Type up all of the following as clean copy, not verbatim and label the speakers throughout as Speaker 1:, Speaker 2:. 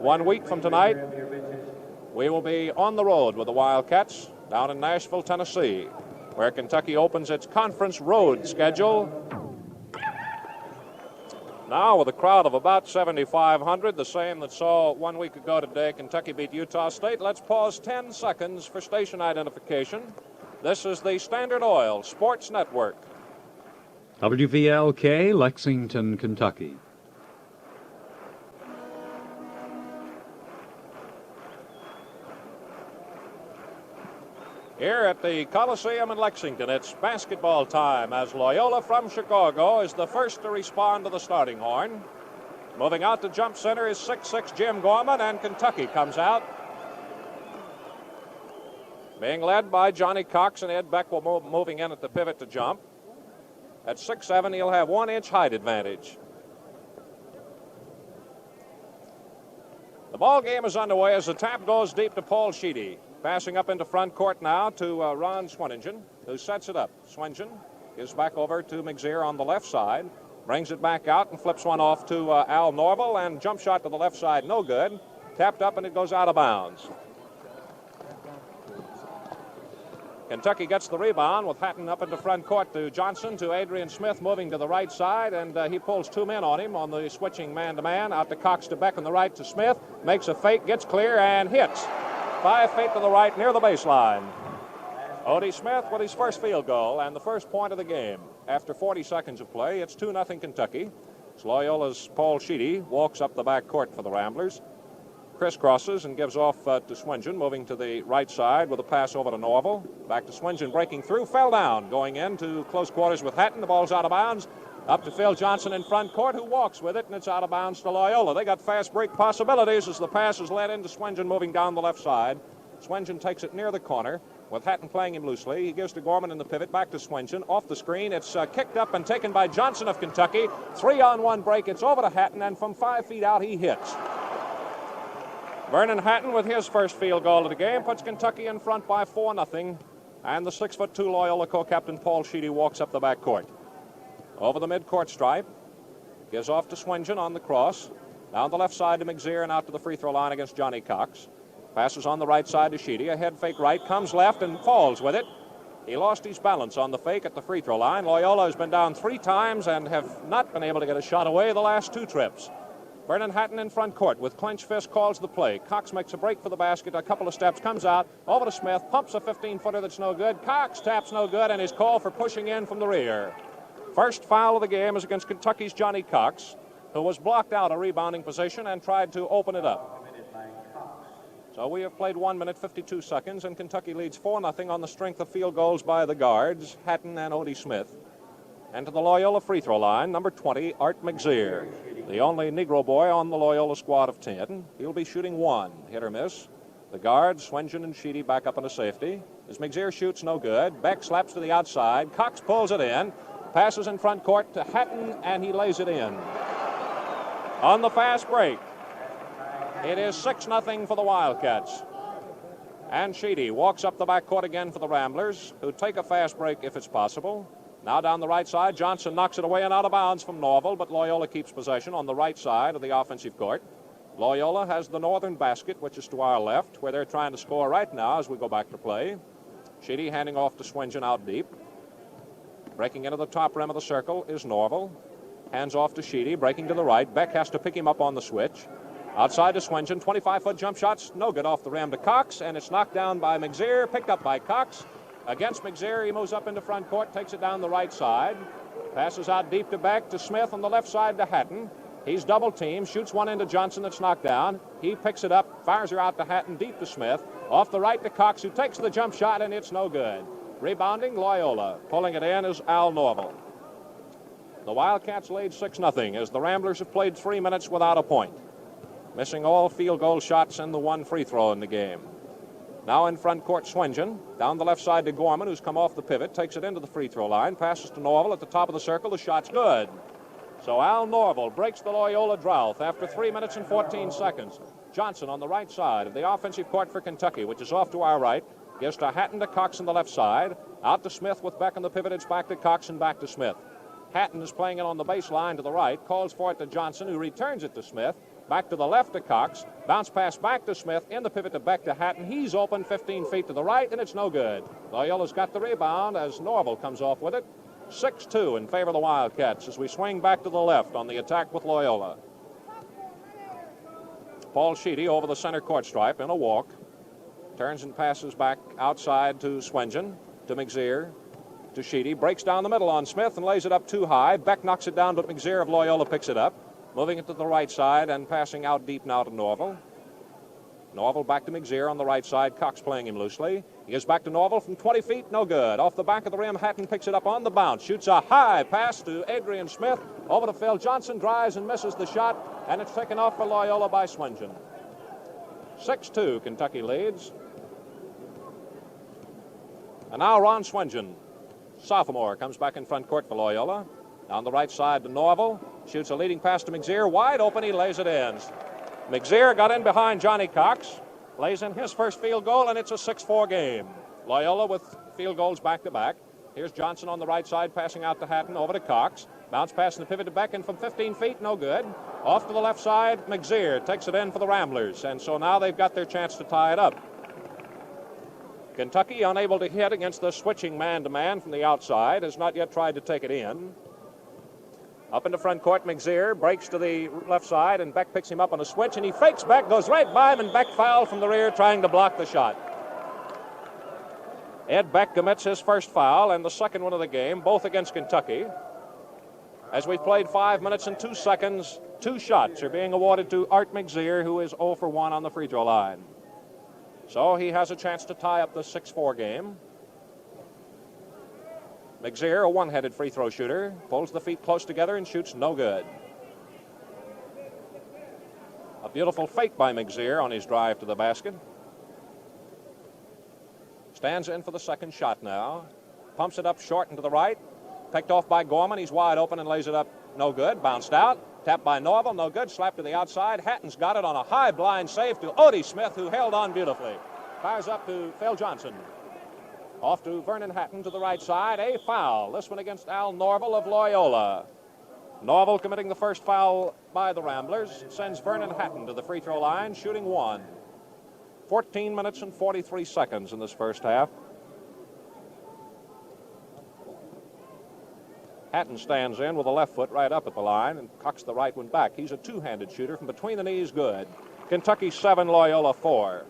Speaker 1: 1 week from tonight, we will be on the road with the Wildcats down in Nashville, Tennessee, where Kentucky opens its conference road schedule. Now with a crowd of about 7,500, the same that saw 1 week ago today Kentucky beat Utah State. Let's pause 10 seconds for station identification. This is the Standard Oil Sports Network.
Speaker 2: WVLK, Lexington, Kentucky.
Speaker 1: Here at the Coliseum in Lexington, it's basketball time as Loyola from Chicago is the first to respond to the starting horn. Moving out to jump center is 6'6" Jim Gorman, and Kentucky comes out. Being led by Johnny Cox, and Ed Beck will moving in at the pivot to jump. At 6'7", he'll have 1 inch height advantage. The ball game is underway as the tap goes deep to Paul Sheedy. Passing up into front court now to Ron Swingen, who sets it up. Swingen gives back over to McZear on the left side. Brings it back out and flips one off to Al Norval, and jump shot to the left side, no good. Tapped up and it goes out of bounds. Kentucky gets the rebound with Hatton up into front court to Johnson, to Adrian Smith moving to the right side, and he pulls 2 men on him on the switching man-to-man. Out to Cox to Beck on the right to Smith. Makes a fake, gets clear, and hits. 5 feet to the right near the baseline. Odie Smith with his first field goal and the first point of the game. After 40 seconds of play, it's 2-0 Kentucky. It's Loyola's Paul Sheedy walks up the back court for the Ramblers. Crisscrosses and gives off to Swingen, moving to the right side with a pass over to Norval. Back to Swingen, breaking through, fell down, going into close quarters with Hatton. The ball's out of bounds. Up to Phil Johnson in front court, who walks with it, and it's out of bounds to Loyola. They got fast break possibilities as the pass is led into Swingen, moving down the left side. Swingen takes it near the corner with Hatton playing him loosely. He gives to Gorman in the pivot, back to Swingen. Off the screen, it's kicked up and taken by Johnson of Kentucky. 3-on-1 break, it's over to Hatton, and from 5 feet out he hits. Vernon Hatton with his first field goal of the game puts Kentucky in front by 4-0, and the 6'2" Loyola co-captain Paul Sheedy walks up the back court. Over the midcourt stripe, gives off to Swingen on the cross. Down the left side to McZear and out to the free throw line against Johnny Cox. Passes on the right side to Sheedy. A head fake right, comes left and falls with it. He lost his balance on the fake at the free throw line. Loyola has been down 3 times and have not been able to get a shot away the last 2 trips. Vernon Hatton in front court with clenched fist calls the play. Cox makes a break for the basket, a couple of steps, comes out, over to Smith, pumps a 15-footer that's no good. Cox taps no good, and is called for pushing in from the rear. First foul of the game is against Kentucky's Johnny Cox, who was blocked out of rebounding position and tried to open it up. So we have played 1 minute, 52 seconds, and Kentucky leads 4-0 on the strength of field goals by the guards, Hatton and Odie Smith. And to the Loyola free throw line, number 20, Art McZear, the only Negro boy on the Loyola squad of 10. He'll be shooting 1, hit or miss. The guards, Swingen and Sheedy, back up into safety. As McZear shoots, no good. Beck slaps to the outside. Cox pulls it in. Passes in front court to Hatton, and he lays it in. On the fast break, it is 6-0 for the Wildcats. And Sheedy walks up the back court again for the Ramblers, who take a fast break if it's possible. Now down the right side, Johnson knocks it away and out of bounds from Norval, but Loyola keeps possession on the right side of the offensive court. Loyola has the northern basket, which is to our left, where they're trying to score right now as we go back to play. Sheedy handing off to Swingen out deep. Breaking into the top rim of the circle is Norval. Hands off to Sheedy, breaking to the right. Beck has to pick him up on the switch. Outside to Swingen, 25-foot jump shots, no good off the rim to Cox, and it's knocked down by McZear, picked up by Cox. Against McZear, he moves up into front court, takes it down the right side. Passes out deep to Beck, to Smith on the left side to Hatton. He's double-teamed, shoots one into Johnson that's knocked down. He picks it up, fires her out to Hatton, deep to Smith. Off the right to Cox, who takes the jump shot, and it's no good. Rebounding, Loyola. Pulling it in is Al Norval. The Wildcats lead 6-0 as the Ramblers have played 3 minutes without a point. Missing all field goal shots and the 1 free throw in the game. Now in front court, Swingen. Down the left side to Gorman, who's come off the pivot, takes it into the free throw line, passes to Norval at the top of the circle. The shot's good. So Al Norval breaks the Loyola drought after 3 minutes and 14 seconds. Johnson on the right side of the offensive court for Kentucky, which is off to our right. Gives to Hatton to Cox on the left side. Out to Smith with Beck on the pivot. It's back to Cox and back to Smith. Hatton is playing it on the baseline to the right. Calls for it to Johnson, who returns it to Smith. Back to the left to Cox. Bounce pass back to Smith. In the pivot to Beck to Hatton. He's open 15 feet to the right, and it's no good. Loyola's got the rebound as Norval comes off with it. 6-2 in favor of the Wildcats as we swing back to the left on the attack with Loyola. Paul Sheedy over the center court stripe in a walk. Turns and passes back outside to Swengen, to McZear, to Sheedy. Breaks down the middle on Smith and lays it up too high. Beck knocks it down, but McZear of Loyola picks it up. Moving it to the right side and passing out deep now to Norval. Norval back to McZear on the right side. Cox playing him loosely. He goes back to Norval from 20 feet. No good. Off the back of the rim, Hatton picks it up on the bounce. Shoots a high pass to Adrian Smith. Over to Phil Johnson. Drives and misses the shot. And it's taken off for Loyola by Swengen. 6-2, Kentucky leads. And now Ron Swengen, sophomore, comes back in front court for Loyola. On the right side to Norval. Shoots a leading pass to McZear. Wide open, he lays it in. McZear got in behind Johnny Cox. Lays in his first field goal, and it's a 6-4 game. Loyola with field goals back-to-back. Here's Johnson on the right side, passing out to Hatton, over to Cox. Bounce pass in the pivot to Beck, and from 15 feet, no good. Off to the left side, McZear takes it in for the Ramblers, and so now they've got their chance to tie it up. Kentucky, unable to hit against the switching man-to-man from the outside, has not yet tried to take it in. Up in the front court, McZear breaks to the left side, and Beck picks him up on a switch, and he fakes Beck, goes right by him, and Beck fouled from the rear, trying to block the shot. Ed Beck commits his first foul and the second one of the game, both against Kentucky. As we've played 5 minutes and 2 seconds, 2 shots are being awarded to Art McZear, who is 0 for 1 on the free throw line. So he has a chance to tie up the 6-4 game. McZear, a one-headed free throw shooter, pulls the feet close together and shoots no good. A beautiful fake by McZear on his drive to the basket. Stands in for the second shot now. Pumps it up short and to the right. Picked off by Gorman. He's wide open and lays it up. No good. Bounced out. Tapped by Norval. No good. Slapped to the outside. Hatton's got it on a high blind save to Odie Smith, who held on beautifully. Fires up to Phil Johnson. Off to Vernon Hatton to the right side. A foul. This one against Al Norval of Loyola. Norval committing the first foul by the Ramblers. Sends Vernon Hatton to the free throw line, shooting 1. 14 minutes and 43 seconds in this first half. Hatton stands in with a left foot right up at the line and cocks the right one back. He's a two-handed shooter from between the knees, good. Kentucky 7, Loyola 4.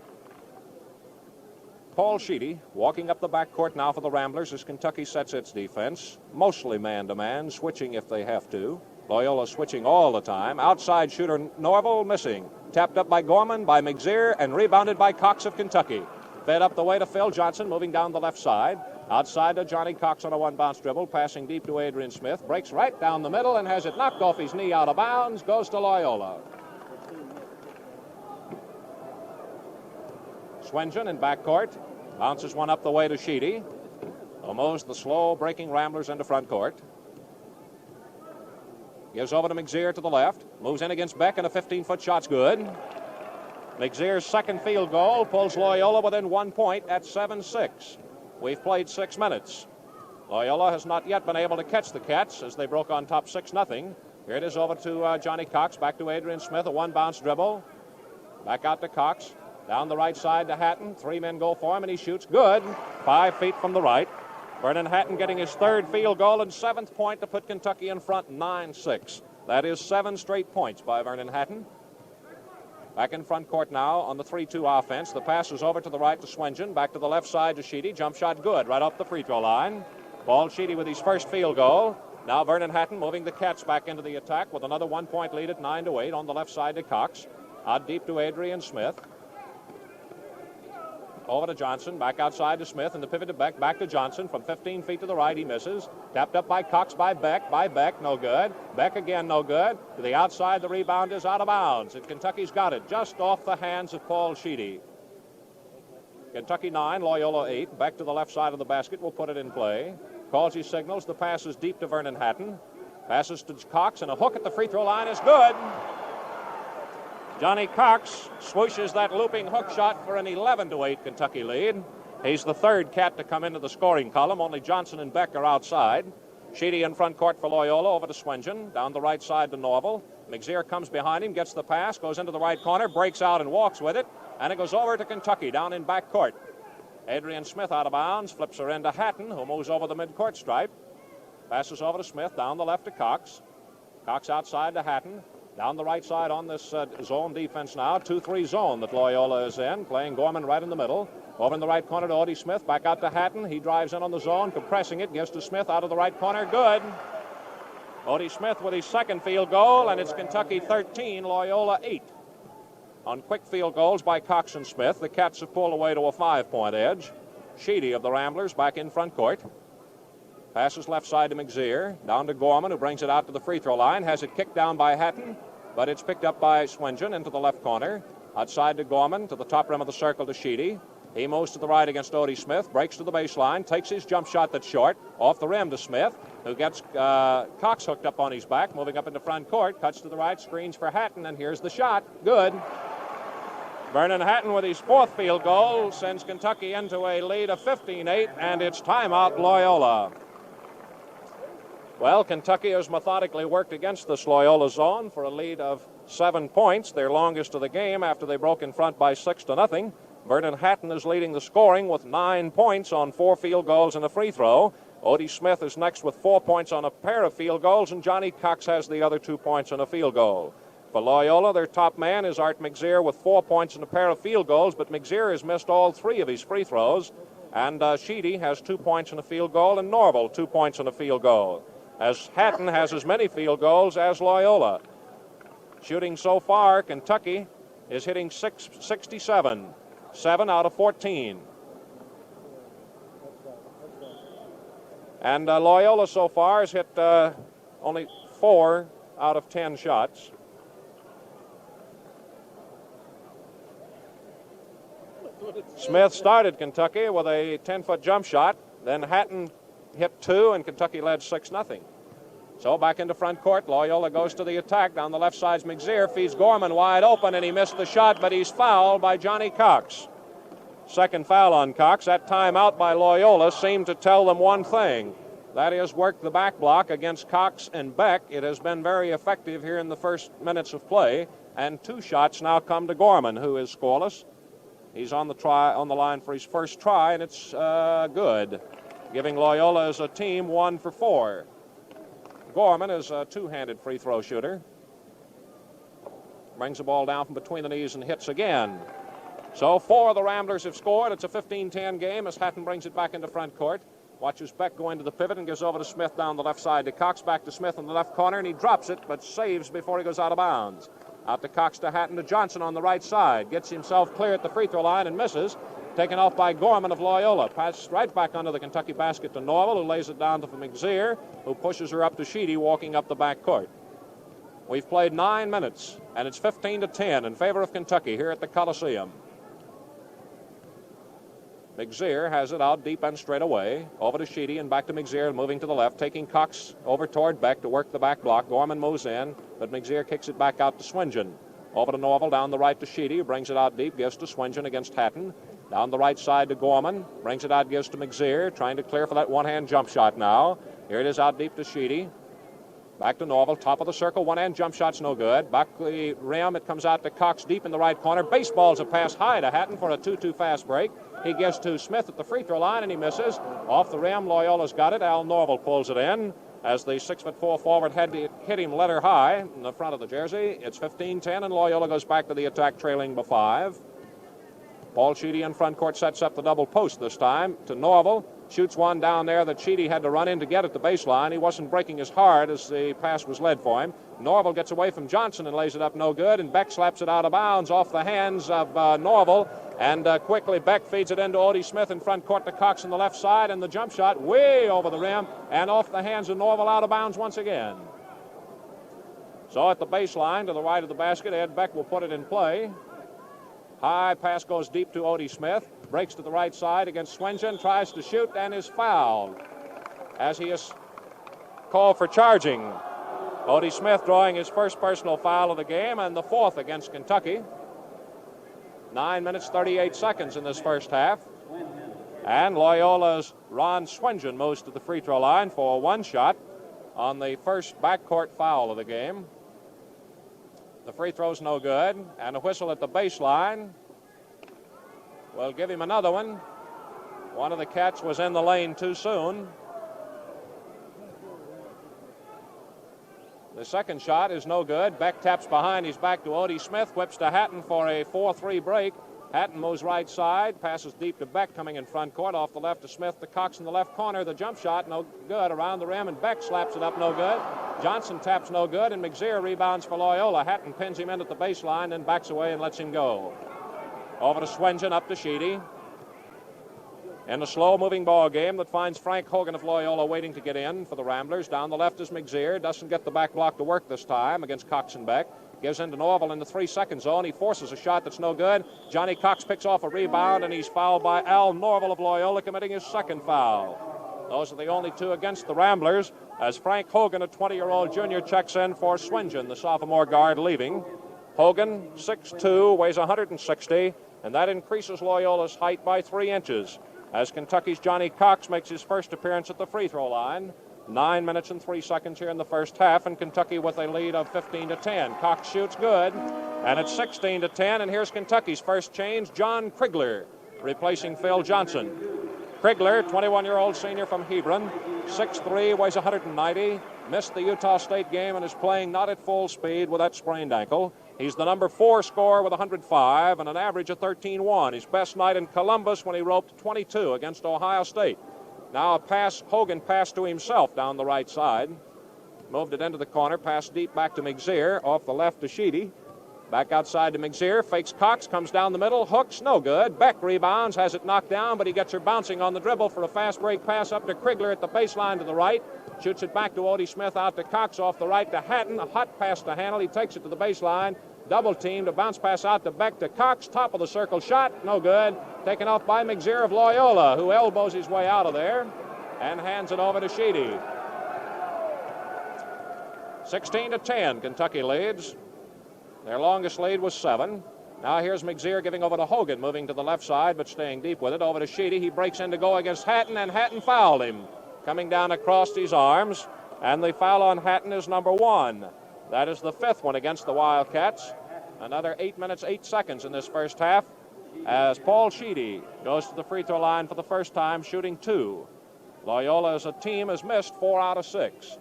Speaker 1: Paul Sheedy walking up the backcourt now for the Ramblers as Kentucky sets its defense. Mostly man-to-man, switching if they have to. Loyola switching all the time. Outside shooter Norval missing. Tapped up by Gorman, by McZear, and rebounded by Cox of Kentucky. Fed up the way to Phil Johnson, moving down the left side. Outside to Johnny Cox on a one-bounce dribble, passing deep to Adrian Smith. Breaks right down the middle and has it knocked off his knee out of bounds. Goes to Loyola. Swengen in backcourt. Bounces one up the way to Sheedy. Almost the slow breaking Ramblers into front court. Gives over to McZear to the left. Moves in against Beck, and a 15-foot shot's good. McZear's second field goal pulls Loyola within 1 point at 7-6. We've played 6 minutes. Loyola has not yet been able to catch the Cats as they broke on top 6-0. Here it is over to Johnny Cox. Back to Adrian Smith, a one-bounce dribble. Back out to Cox. Down the right side to Hatton. 3 men go for him, and he shoots good. 5 feet from the right. Vernon Hatton getting his third field goal and 7th point to put Kentucky in front 9-6. That is 7 straight points by Vernon Hatton. Back in front court now on the 3-2 offense. The pass is over to the right to Swengen. Back to the left side to Sheedy. Jump shot good right off the free throw line. Paul Sheedy with his first field goal. Now Vernon Hatton moving the Cats back into the attack with another 1 point lead at 9-8 on the left side to Cox. Out deep to Adrian Smith. Over to Johnson, back outside to Smith, and the pivot to Beck, back to Johnson. From 15 feet to the right, he misses. Tapped up by Cox, by Beck, no good. Beck again, no good. To the outside, the rebound is out of bounds, and Kentucky's got it just off the hands of Paul Sheedy. Kentucky 9, Loyola 8. Back to the left side of the basket, will put it in play. Calls his signals, the pass is deep to Vernon Hatton. Passes to Cox, and a hook at the free throw line is good. Johnny Cox swooshes that looping hook shot for an 11-8 Kentucky lead. He's the third Cat to come into the scoring column. Only Johnson and Beck are outside. Sheedy in front court for Loyola, over to Swengen. Down the right side to Norval. McZear comes behind him, gets the pass, goes into the right corner, breaks out and walks with it, and it goes over to Kentucky down in back court. Adrian Smith out of bounds, flips her into Hatton, who moves over the midcourt stripe. Passes over to Smith, down the left to Cox. Cox outside to Hatton. Down the right side on this zone defense now. 2-3 zone that Loyola is in, playing Gorman right in the middle. Over in the right corner to Odie Smith, back out to Hatton. He drives in on the zone, compressing it, gives to Smith out of the right corner. Good. Odie Smith with his second field goal, and it's Kentucky 13, Loyola 8. On quick field goals by Cox and Smith, the Cats have pulled away to a 5-point edge. Sheedy of the Ramblers back in front court. Passes left side to McZear, down to Gorman, who brings it out to the free throw line. Has it kicked down by Hatton, but it's picked up by Swingen into the left corner. Outside to Gorman, to the top rim of the circle to Sheedy. He moves to the right against Odie Smith, breaks to the baseline, takes his jump shot that's short, off the rim to Smith, who gets Cox hooked up on his back, moving up into front court, cuts to the right, screens for Hatton, and here's the shot. Good. Vernon Hatton with his fourth field goal sends Kentucky into a lead of 15-8, and it's timeout Loyola. Well, Kentucky has methodically worked against this Loyola zone for a lead of 7 points, their longest of the game after they broke in front by 6-0. Vernon Hatton is leading the scoring with 9 points on 4 field goals and a free throw. Odie Smith is next with 4 points on a pair of field goals, and Johnny Cox has the other 2 points on a field goal. For Loyola, their top man is Art McZear with 4 points and a pair of field goals, but McZear has missed all 3 of his free throws, and Sheedy has 2 points and a field goal, and Norval 2 points and a field goal, as Hatton has as many field goals as Loyola. Shooting so far, Kentucky is hitting 67, 7 out of 14. And Loyola so far has hit only 4 out of 10 shots. Smith started Kentucky with a 10-foot jump shot. Then Hatton hit 2, and Kentucky led 6-0. So back into front court, Loyola goes to the attack. Down the left side's McZear, feeds Gorman wide open, and he missed the shot, but he's fouled by Johnny Cox. Second foul on Cox. That timeout by Loyola seemed to tell them one thing. That is, work the back block against Cox and Beck. It has been very effective here in the first minutes of play, and 2 shots now come to Gorman, who is scoreless. He's on the line for his first try, and it's good, giving Loyola as a team 1 for 4. Gorman is a 2-handed free throw shooter. Brings the ball down from between the knees and hits again. So 4 of the Ramblers have scored. It's a 15-10 game as Hatton brings it back into front court. Watches Beck go into the pivot and gives over to Smith down the left side to Cox. Back to Smith in the left corner, and he drops it, but saves before he goes out of bounds. Out to Cox to Hatton to Johnson on the right side. Gets himself clear at the free throw line and misses. Taken off by Gorman of Loyola. Pass right back under the Kentucky basket to Norval, who lays it down to McZear, who pushes her up to Sheedy, walking up the back court. We've played 9 minutes, and it's 15-10 in favor of Kentucky here at the Coliseum. McZear has it out deep and straight away. Over to Sheedy and back to McZear, moving to the left, taking Cox over toward Beck to work the back block. Gorman moves in, but McZear kicks it back out to Swingen. Over to Norval, down the right to Sheedy, who brings it out deep, gives to Swingen against Hatton. Down the right side to Gorman, brings it out, gives to McZear, trying to clear for that one-hand jump shot now. Here it is out deep to Sheedy. Back to Norval, top of the circle, one-hand jump shot's no good. Back the rim, it comes out to Cox deep in the right corner. Baseballs a pass high to Hatton for a 2-2 fast break. He gives to Smith at the free throw line, and he misses. Off the rim, Loyola's got it. Al Norval pulls it in as the 6'4" forward had to hit him letter high in the front of the jersey. It's 15-10, and Loyola goes back to the attack, trailing by 5. Paul Sheedy in front court sets up the double post this time to Norval. Shoots one down there that Sheedy had to run in to get at the baseline. He wasn't breaking as hard as the pass was led for him. Norval gets away from Johnson and lays it up no good, and Beck slaps it out of bounds off the hands of Norval. And quickly Beck feeds it into Odie Smith in front court to Cox on the left side, and the jump shot way over the rim and off the hands of Norval, out of bounds once again. So at the baseline to the right of the basket, Ed Beck will put it in play. High pass goes deep to Odie Smith. Breaks to the right side against Swingen. Tries to shoot and is fouled as he is called for charging. Odie Smith drawing his first personal foul of the game and the 4th against Kentucky. 9 minutes, 38 seconds in this first half. And Loyola's Ron Swingen moves to the free throw line for one shot on the first backcourt foul of the game. The free throw's no good, and a whistle at the baseline. We'll give him another one. One of the cats was in the lane too soon. The second shot is no good. Beck taps behind his back to Odie Smith, whips to Hatton for a 4-3 break. Hatton moves right side, passes deep to Beck coming in front court. Off the left to Smith, to Cox in the left corner. The jump shot, no good. Around the rim, and Beck slaps it up, no good. Johnson taps no good, and McZear rebounds for Loyola. Hatton pins him in at the baseline, then backs away and lets him go. Over to Swingen, up to Sheedy. In a slow-moving ball game that finds Frank Hogan of Loyola waiting to get in for the Ramblers. Down the left is McZear. Doesn't get the back block to work this time against Cox and Beck. Gives in to Norval in the 3-second zone. He forces a shot that's no good. Johnny Cox picks off a rebound, and he's fouled by Al Norval of Loyola, committing his second foul. Those are the only two against the Ramblers, as Frank Hogan, a 20-year-old junior, checks in for Swingen, the sophomore guard, leaving. Hogan, 6'2", weighs 160, and that increases Loyola's height by 3 inches. As Kentucky's Johnny Cox makes his first appearance at the free throw line. 9 minutes and 3 seconds here in the first half, and Kentucky with a lead of 15-10. Cox shoots good, and it's 16-10, and here's Kentucky's first change, John Krigler, replacing Phil Johnson. Krigler, 21-year-old senior from Hebron, 6'3", weighs 190, missed the Utah State game and is playing not at full speed with that sprained ankle. He's the number 4 scorer with 105 and an average of 13-1. His best night in Columbus when he roped 22 against Ohio State. Now a pass, Hogan passed to himself down the right side. Moved it into the corner, passed deep back to McZear, off the left to Sheedy. Back outside to McZear, fakes Cox, comes down the middle, hooks, no good. Beck rebounds, has it knocked down, but he gets her bouncing on the dribble for a fast break pass up to Krigler at the baseline to the right. Shoots it back to Odie Smith, out to Cox, off the right to Hatton. A hot pass to Handel, he takes it to the baseline. Double teamed, a bounce pass out to Beck to Cox, top of the circle shot, no good. Taken off by McZear of Loyola, who elbows his way out of there and hands it over to Sheedy. 16-10, Kentucky leads. Their longest lead was 7. Now here's McZear giving over to Hogan, moving to the left side but staying deep with it. Over to Sheedy. He breaks in to go against Hatton, and Hatton fouled him. Coming down across his arms, and the foul on Hatton is number 1. That is the 5th one against the Wildcats. Another 8 minutes, 8 seconds in this first half as Paul Sheedy goes to the free throw line for the first time, shooting 2. Loyola as a team has missed 4 out of 6.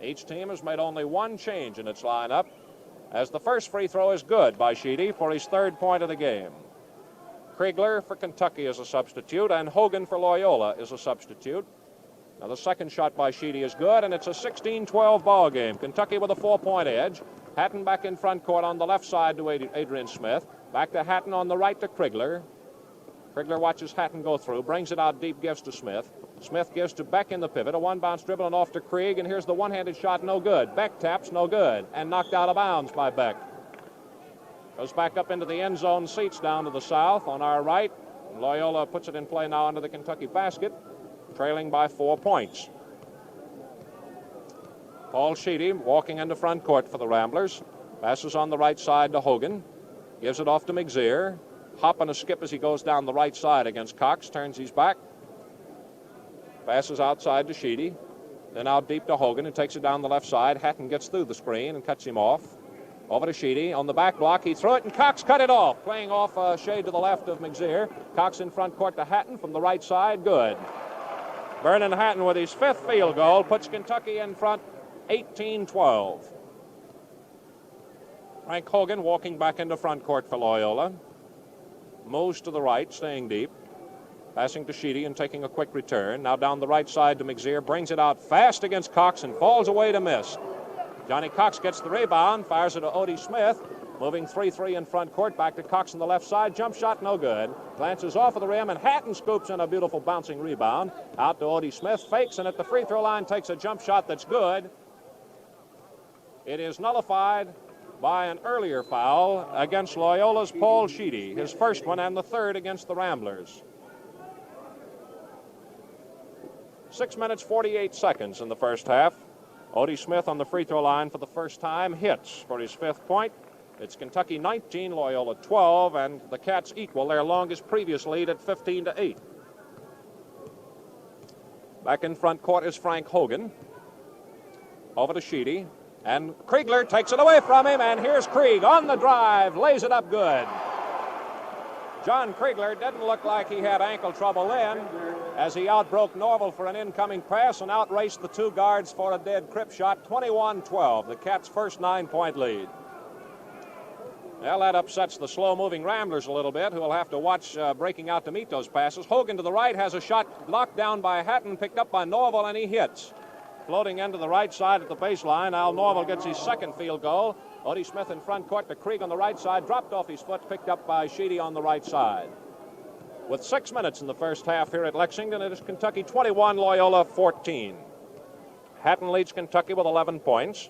Speaker 1: Each team has made only 1 change in its lineup, as the first free throw is good by Sheedy for his 3rd point of the game. Krigler for Kentucky is a substitute, and Hogan for Loyola is a substitute. Now the second shot by Sheedy is good, and it's a 16-12 ball game. Kentucky with a 4-point edge. Hatton back in front court on the left side to Adrian Smith. Back to Hatton on the right to Krigler. Krigler watches Hatton go through, brings it out deep, gives to Smith. Smith gives to Beck in the pivot, a 1-bounce dribble and off to Krieg, and here's the one-handed shot, no good. Beck taps, no good, and knocked out of bounds by Beck. Goes back up into the end zone seats down to the south on our right. Loyola puts it in play now under the Kentucky basket, trailing by 4 points. Paul Sheedy walking into front court for the Ramblers. Passes on the right side to Hogan. Gives it off to McZear. Hop and a skip as he goes down the right side against Cox. Turns his back. Passes outside to Sheedy. Then out deep to Hogan, who takes it down the left side. Hatton gets through the screen and cuts him off. Over to Sheedy. On the back block, he threw it, and Cox cut it off. Playing off a shade to the left of McZear. Cox in front court to Hatton from the right side. Good. Vernon Hatton with his 5th field goal puts Kentucky in front 18-12. Frank Hogan walking back into front court for Loyola. Moves to the right, staying deep. Passing to Sheedy and taking a quick return. Now down the right side to McZear. Brings it out fast against Cox and falls away to miss. Johnny Cox gets the rebound, fires it to Odie Smith. Moving 3-3 in front court. Back to Cox on the left side. Jump shot, no good. Glances off of the rim, and Hatton scoops in a beautiful bouncing rebound. Out to Odie Smith. Fakes, and at the free throw line takes a jump shot that's good. It is nullified by an earlier foul against Loyola's Paul Sheedy. His first one and the 3rd against the Ramblers. 6 minutes, 48 seconds in the first half. Odie Smith on the free throw line for the first time hits for his 5th point. It's Kentucky 19, Loyola 12, and the Cats equal their longest previous lead at 15-8. Back in front court is Frank Hogan. Over to Sheedy. And Kriegler takes it away from him, and here's Krieg on the drive, lays it up good. John Kriegler didn't look like he had ankle trouble then, as he outbroke Norval for an incoming pass and outraced the two guards for a dead crip shot, 21-12, the Cats' first 9-point lead. Well, that upsets the slow-moving Ramblers a little bit, who will have to watch breaking out to meet those passes. Hogan to the right has a shot blocked down by Hatton, picked up by Norval, and he hits. Floating into the right side at the baseline, Al Norval gets his second field goal. Odie Smith in front court to Krieg on the right side, dropped off his foot, picked up by Sheedy on the right side. With 6 minutes in the first half here at Lexington, it is Kentucky 21, Loyola 14. Hatton leads Kentucky with 11 points.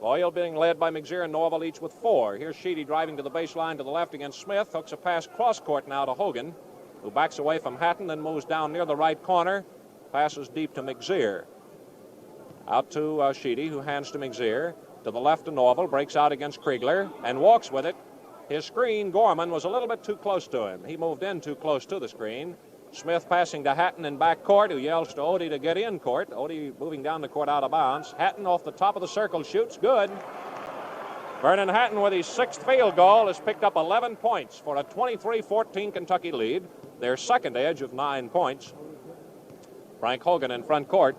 Speaker 1: Loyola being led by McZear and Norval, each with 4. Here's Sheedy driving to the baseline to the left against Smith. Hooks a pass cross-court now to Hogan, who backs away from Hatton, then moves down near the right corner. Passes deep to McZear. Out to Sheedy, who hands to McZear. To the left to Norval, breaks out against Kriegler, and walks with it. His screen, Gorman, was a little bit too close to him. He moved in too close to the screen. Smith passing to Hatton in back court, who yells to Odie to get in court. Odie moving down the court out of bounds. Hatton off the top of the circle shoots. Good. Vernon Hatton with his 6th field goal has picked up 11 points for a 23-14 Kentucky lead. Their second edge of 9 points. Frank Hogan in front court.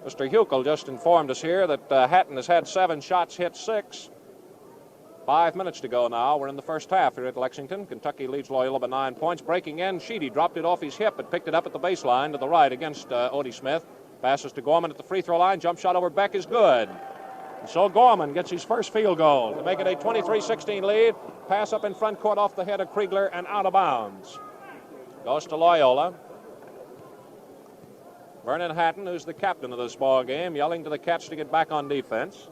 Speaker 1: Mr. Huckel just informed us here that Hatton has had 7 shots, hit 6. 5 minutes to go now. We're in the first half here at Lexington. Kentucky leads Loyola by 9 points. Breaking in, Sheedy dropped it off his hip but picked it up at the baseline to the right against Odie Smith. Passes to Gorman at the free throw line. Jump shot over Beck is good. And so Gorman gets his first field goal to make it a 23-16 lead. Pass up in front court off the head of Kriegler and out of bounds. Goes to Loyola. Vernon Hatton, who's the captain of this ball game, yelling to the Cats to get back on defense.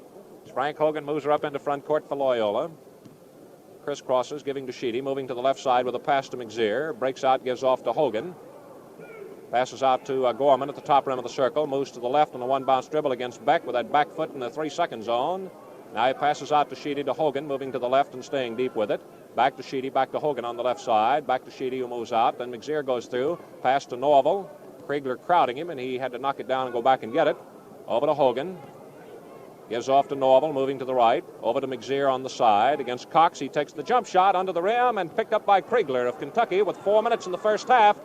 Speaker 1: Frank Hogan moves her up into front court for Loyola. Crisscrosses, giving to Sheedy, moving to the left side with a pass to McZear. Breaks out, gives off to Hogan. Passes out to Gorman at the top rim of the circle. Moves to the left on a one-bounce dribble against Beck with that back foot in the 3-second zone. Now he passes out to Sheedy to Hogan, moving to the left and staying deep with it. Back to Sheedy, back to Hogan on the left side. Back to Sheedy, who moves out. Then McZear goes through. Pass to Norval. Kriegler crowding him, and he had to knock it down and go back and get it. Over to Hogan. Gives off to Norval, moving to the right. Over to McZear on the side. Against Cox, he takes the jump shot under the rim and picked up by Kriegler of Kentucky with 4 minutes in the first half.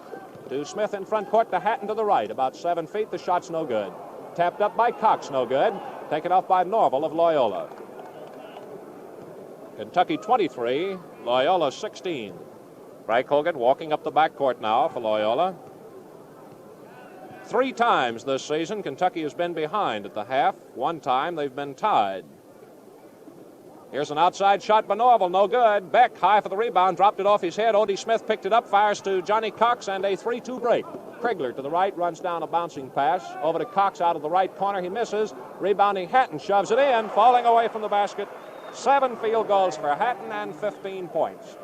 Speaker 1: To Smith in front court, to Hatton to the right. About 7 feet, the shot's no good. Tapped up by Cox, no good. Taken off by Norval of Loyola. Kentucky 23, Loyola 16. Frank Hogan walking up the backcourt now for Loyola. 3 times this season, Kentucky has been behind at the half. 1 time they've been tied. Here's an outside shot by Norval, no good. Beck, high for the rebound, dropped it off his head. Odie Smith picked it up, fires to Johnny Cox, and a 3-2 break. Kriegler to the right, runs down a bouncing pass. Over to Cox out of the right corner, he misses. Rebounding Hatton shoves it in, falling away from the basket. 7 field goals for Hatton and 15 points.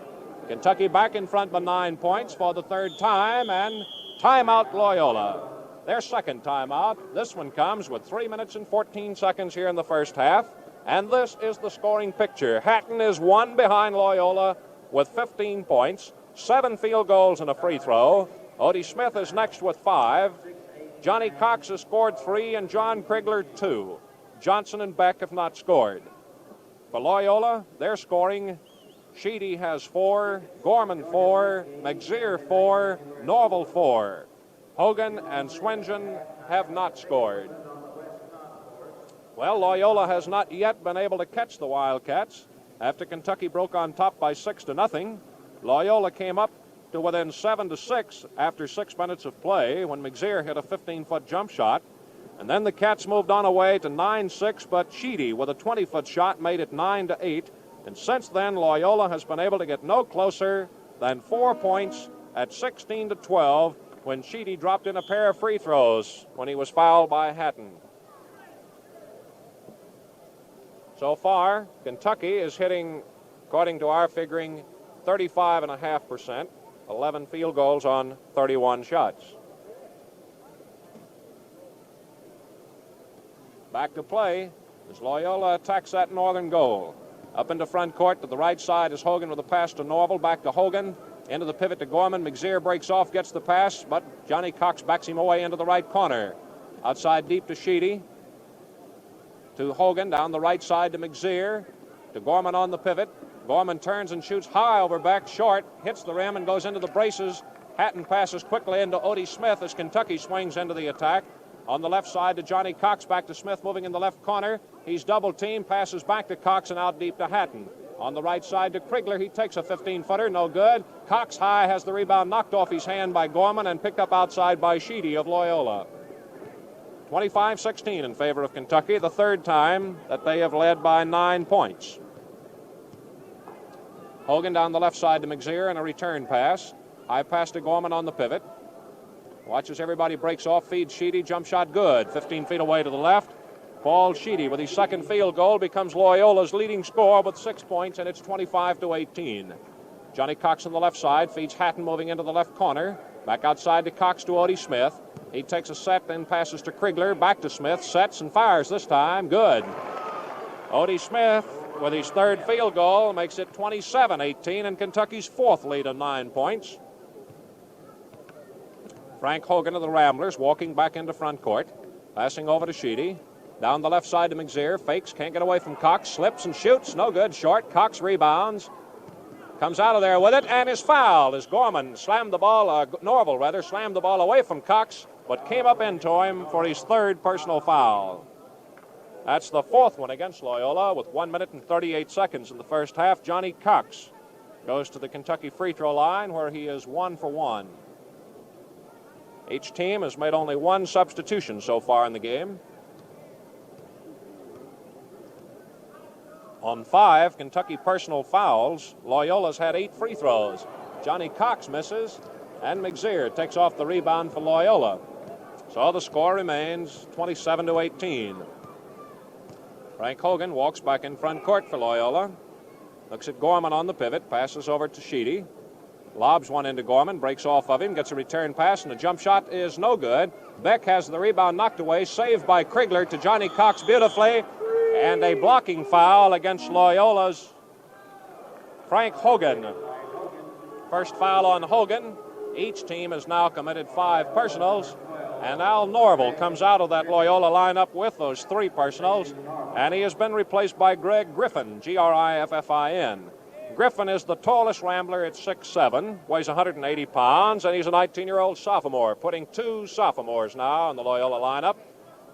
Speaker 1: Kentucky back in front by 9 points for the 3rd time, and timeout Loyola. Their second timeout. This one comes with 3 minutes and 14 seconds here in the first half. And this is the scoring picture. Hatton is 1 behind Loyola with 15 points, 7 field goals and a free throw. Odie Smith is next with 5. Johnny Cox has scored 3 and John Kriegler 2. Johnson and Beck have not scored. For Loyola, they're scoring. Sheedy has 4, Gorman 4, McZear 4, Norval 4. Hogan and Swingen have not scored. Well, Loyola has not yet been able to catch the Wildcats. After Kentucky broke on top by 6-0, Loyola came up to within 7-6 after 6 minutes of play when McZear hit a 15-foot jump shot. And then the Cats moved on away to 9-6, but Sheedy with a 20-foot shot made it 9-8. And since then, Loyola has been able to get no closer than 4 points at 16-12 when Sheedy dropped in a pair of free throws when he was fouled by Hatton. So far, Kentucky is hitting, according to our figuring, 35.5%, 11 field goals on 31 shots. Back to play as Loyola attacks that northern goal. Up into front court to the right side is Hogan with a pass to Norval. Back to Hogan. Into the pivot to Gorman. McZear breaks off, gets the pass, but Johnny Cox backs him away into the right corner. Outside deep to Sheedy. To Hogan, down the right side to McZear. To Gorman on the pivot. Gorman turns and shoots high over back, short, hits the rim and goes into the braces. Hatton passes quickly into Odie Smith as Kentucky swings into the attack. On the left side to Johnny Cox, back to Smith, moving in the left corner. He's double-teamed, passes back to Cox and out deep to Hatton. On the right side to Krigler, he takes a 15-footer, no good. Cox high has the rebound knocked off his hand by Gorman and picked up outside by Sheedy of Loyola. 25-16 in favor of Kentucky, the third time that they have led by 9 points. Hogan down the left side to McZear and a return pass. High pass to Gorman on the pivot. Watches everybody, breaks off, feeds Sheedy, jump shot good. 15 feet away to the left. Paul Sheedy with his second field goal becomes Loyola's leading scorer with 6 points, and it's 25-18. Johnny Cox on the left side feeds Hatton moving into the left corner. Back outside to Cox to Odie Smith. He takes a set, then passes to Krigler, back to Smith, sets and fires this time. Good. Odie Smith with his third field goal makes it 27-18 and Kentucky's fourth lead of 9 points. Frank Hogan of the Ramblers walking back into front court. Passing over to Sheedy. Down the left side to McZear. Fakes, can't get away from Cox. Slips and shoots. No good. Short. Cox rebounds. Comes out of there with it and is fouled as Gorman slammed the ball, Norval rather, slammed the ball away from Cox, but came up into him for his third personal foul. That's the fourth one against Loyola with 1 minute and 38 seconds in the first half. Johnny Cox goes to the Kentucky free throw line where he is 1 for 1. Each team has made only one substitution so far in the game. On 5 Kentucky personal fouls, Loyola's had 8 free throws. Johnny Cox misses, and McZear takes off the rebound for Loyola. So the score remains 27-18. Frank Hogan walks back in front court for Loyola. Looks at Gorman on the pivot, passes over to Sheedy. Lobs one into Gorman, breaks off of him, gets a return pass, and the jump shot is no good. Beck has the rebound knocked away, saved by Krigler to Johnny Cox beautifully, and a blocking foul against Loyola's Frank Hogan. First foul on Hogan. Each team has now committed 5 personals, and Al Norval comes out of that Loyola lineup with those 3 personals, and he has been replaced by Greg Griffin, Griffin. Griffin is the tallest Rambler at 6'7", weighs 180 pounds, and he's a 19-year-old sophomore, putting 2 sophomores now in the Loyola lineup.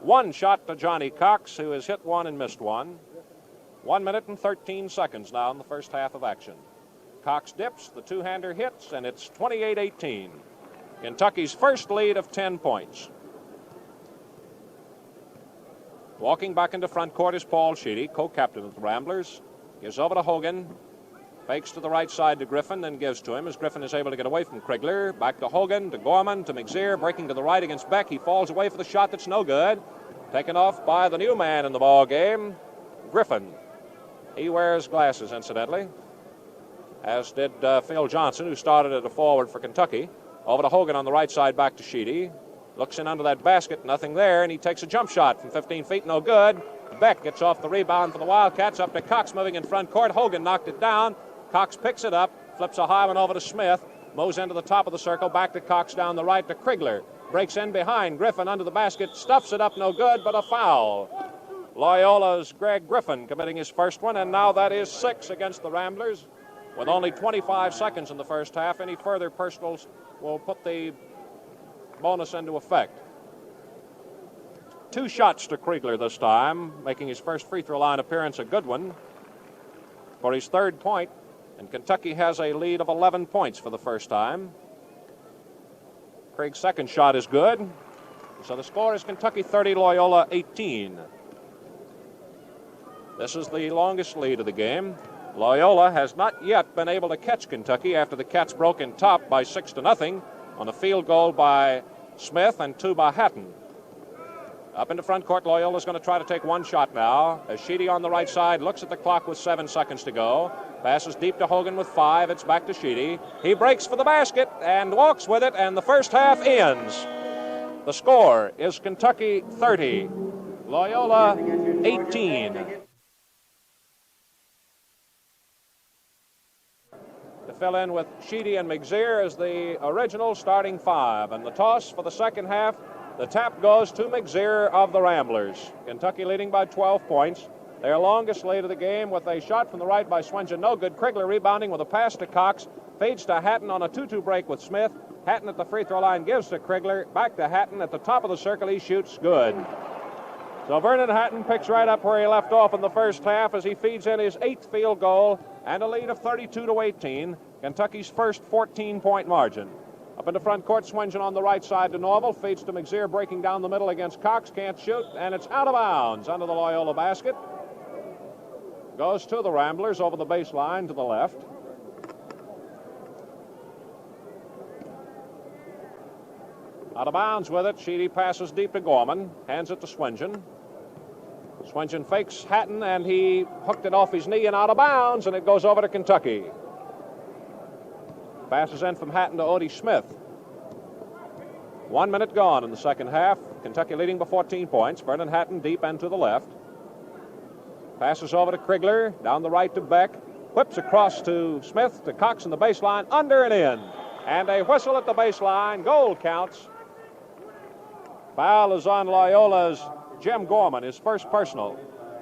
Speaker 1: 1 shot to Johnny Cox, who has hit 1 and missed 1. 1 minute and 13 seconds now in the first half of action. Cox dips, the two-hander hits, and it's 28-18. Kentucky's first lead of 10 points. Walking back into front court is Paul Sheedy, co-captain of the Ramblers. Gives over to Hogan. Fakes to the right side to Griffin, then gives to him as Griffin is able to get away from Krigler. Back to Hogan, to Gorman, to McZear, breaking to the right against Beck. He falls away for the shot that's no good. Taken off by the new man in the ball game, Griffin. He wears glasses, incidentally, as did Phil Johnson, who started at a forward for Kentucky. Over to Hogan on the right side, back to Sheedy. Looks in under that basket, nothing there, and he takes a jump shot from 15 feet, no good. Beck gets off the rebound for the Wildcats, up to Cox moving in front court. Hogan knocked it down. Cox picks it up, flips a high one over to Smith, moves into the top of the circle, back to Cox down the right to Krigler. Breaks in behind, Griffin under the basket, stuffs it up, no good, but a foul. Loyola's Greg Griffin committing his first one, and now that is 6 against the Ramblers. With only 25 seconds in the first half, any further personals will put the bonus into effect. 2 shots to Krigler this time, making his first free throw line appearance a good one for his third point, and Kentucky has a lead of 11 points for the first time. Craig's second shot is good, so the score is Kentucky 30, Loyola 18. This is the longest lead of the game. Loyola has not yet been able to catch Kentucky after the Cats broke in top by 6-0 on a field goal by Smith and 2 by Hatton. Up into front court, Loyola's going to try to take 1 shot now. As Sheedy on the right side looks at the clock with 7 seconds to go. Passes deep to Hogan with 5. It's back to Sheedy. He breaks for the basket and walks with it, and the first half ends. The score is Kentucky 30, Loyola 18. To fill in with Sheedy and McZear as the original starting 5. And the toss for the second half The tap goes to McZear of the Ramblers. Kentucky leading by 12 points. Their longest lead of the game with a shot from the right by Swingen. No good. Krigler rebounding with a pass to Cox. Feeds to Hatton on a 2-2 break with Smith. Hatton at the free throw line gives to Krigler. Back to Hatton at the top of the circle. He shoots good. So Vernon Hatton picks right up where he left off in the first half as he feeds in his 8th field goal and a lead of 32-18. Kentucky's first 14-point margin. Up in the front court, Swingen on the right side to Norval. Feeds to McZear breaking down the middle against Cox. Can't shoot, and it's out of bounds under the Loyola basket. Goes to the Ramblers over the baseline to the left. Out of bounds with it. Sheedy passes deep to Gorman. Hands it to Swingen. Swingen fakes Hatton, and he hooked it off his knee and out of bounds, and it goes over to Kentucky. Passes in from Hatton to Odie Smith. 1 minute gone in the second half. Kentucky leading by 14 points. Vernon Hatton deep and to the left. Passes over to Krigler. Down the right to Beck. Whips across to Smith, to Cox in the baseline. Under and in. And a whistle at the baseline. Goal counts. Foul is on Loyola's Jim Gorman, his first personal.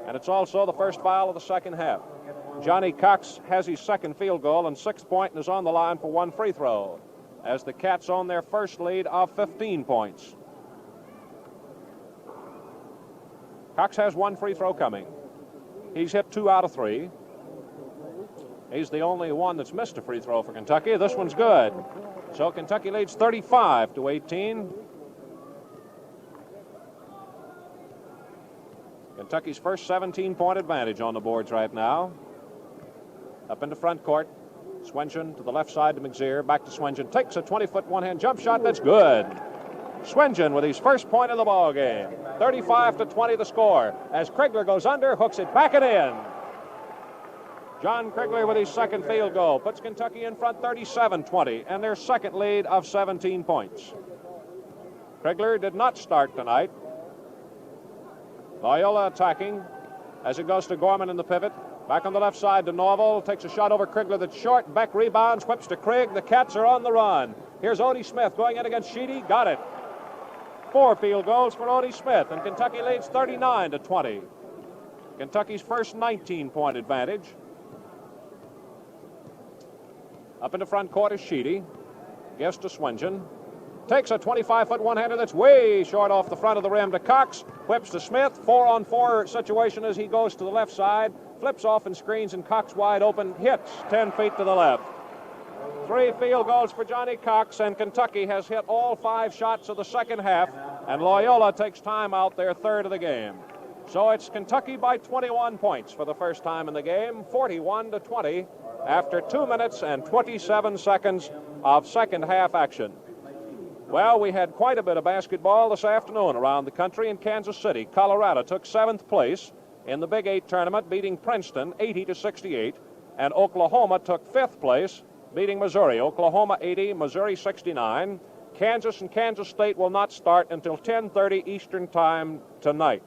Speaker 1: And it's also the first foul of the second half. Johnny Cox has his second field goal and 6th point and is on the line for one free throw as the Cats own their first lead of 15 points. Cox has one free throw coming. He's hit 2 out of 3. He's the only one that's missed a free throw for Kentucky. This one's good. So Kentucky leads 35-18. Kentucky's first 17-point advantage on the boards right now. Up in the front court, Swingen to the left side to McZear. Back to Swingen. Takes a 20-foot one-hand jump shot. That's good. Swingen with his first point of the ball game. 35-20 the score. As Krigler goes under, hooks it back and in. John Krigler with his second field goal puts Kentucky in front 37-20 and their second lead of 17 points. Krigler did not start tonight. Loyola attacking as it goes to Gorman in the pivot. Back on the left side to Norval. Takes a shot over Krigler that's short. Beck rebounds, whips to Krig. The Cats are on the run. Here's Odie Smith going in against Sheedy. Got it. 4 field goals for Odie Smith, and Kentucky leads 39-20. Kentucky's first 19-point advantage. Up in the front court is Sheedy. Gives to Swingen. Takes a 25-foot one-hander that's way short off the front of the rim to Cox. Whips to Smith. 4-on-4 situation as he goes to the left side. Flips off and screens, and Cox wide open. Hits 10 feet to the left. 3 field goals for Johnny Cox, and Kentucky has hit all 5 shots of the second half, and Loyola takes time out their third of the game. So it's Kentucky by 21 points for the first time in the game, 41-20, after 2 minutes and 27 seconds of second half action. Well, we had quite a bit of basketball this afternoon around the country. In Kansas City, Colorado took 7th place in the Big 8 tournament, beating Princeton 80-68, and Oklahoma took 5th place, beating Missouri. Oklahoma 80, Missouri 69. Kansas and Kansas State will not start until 10:30 Eastern Time tonight.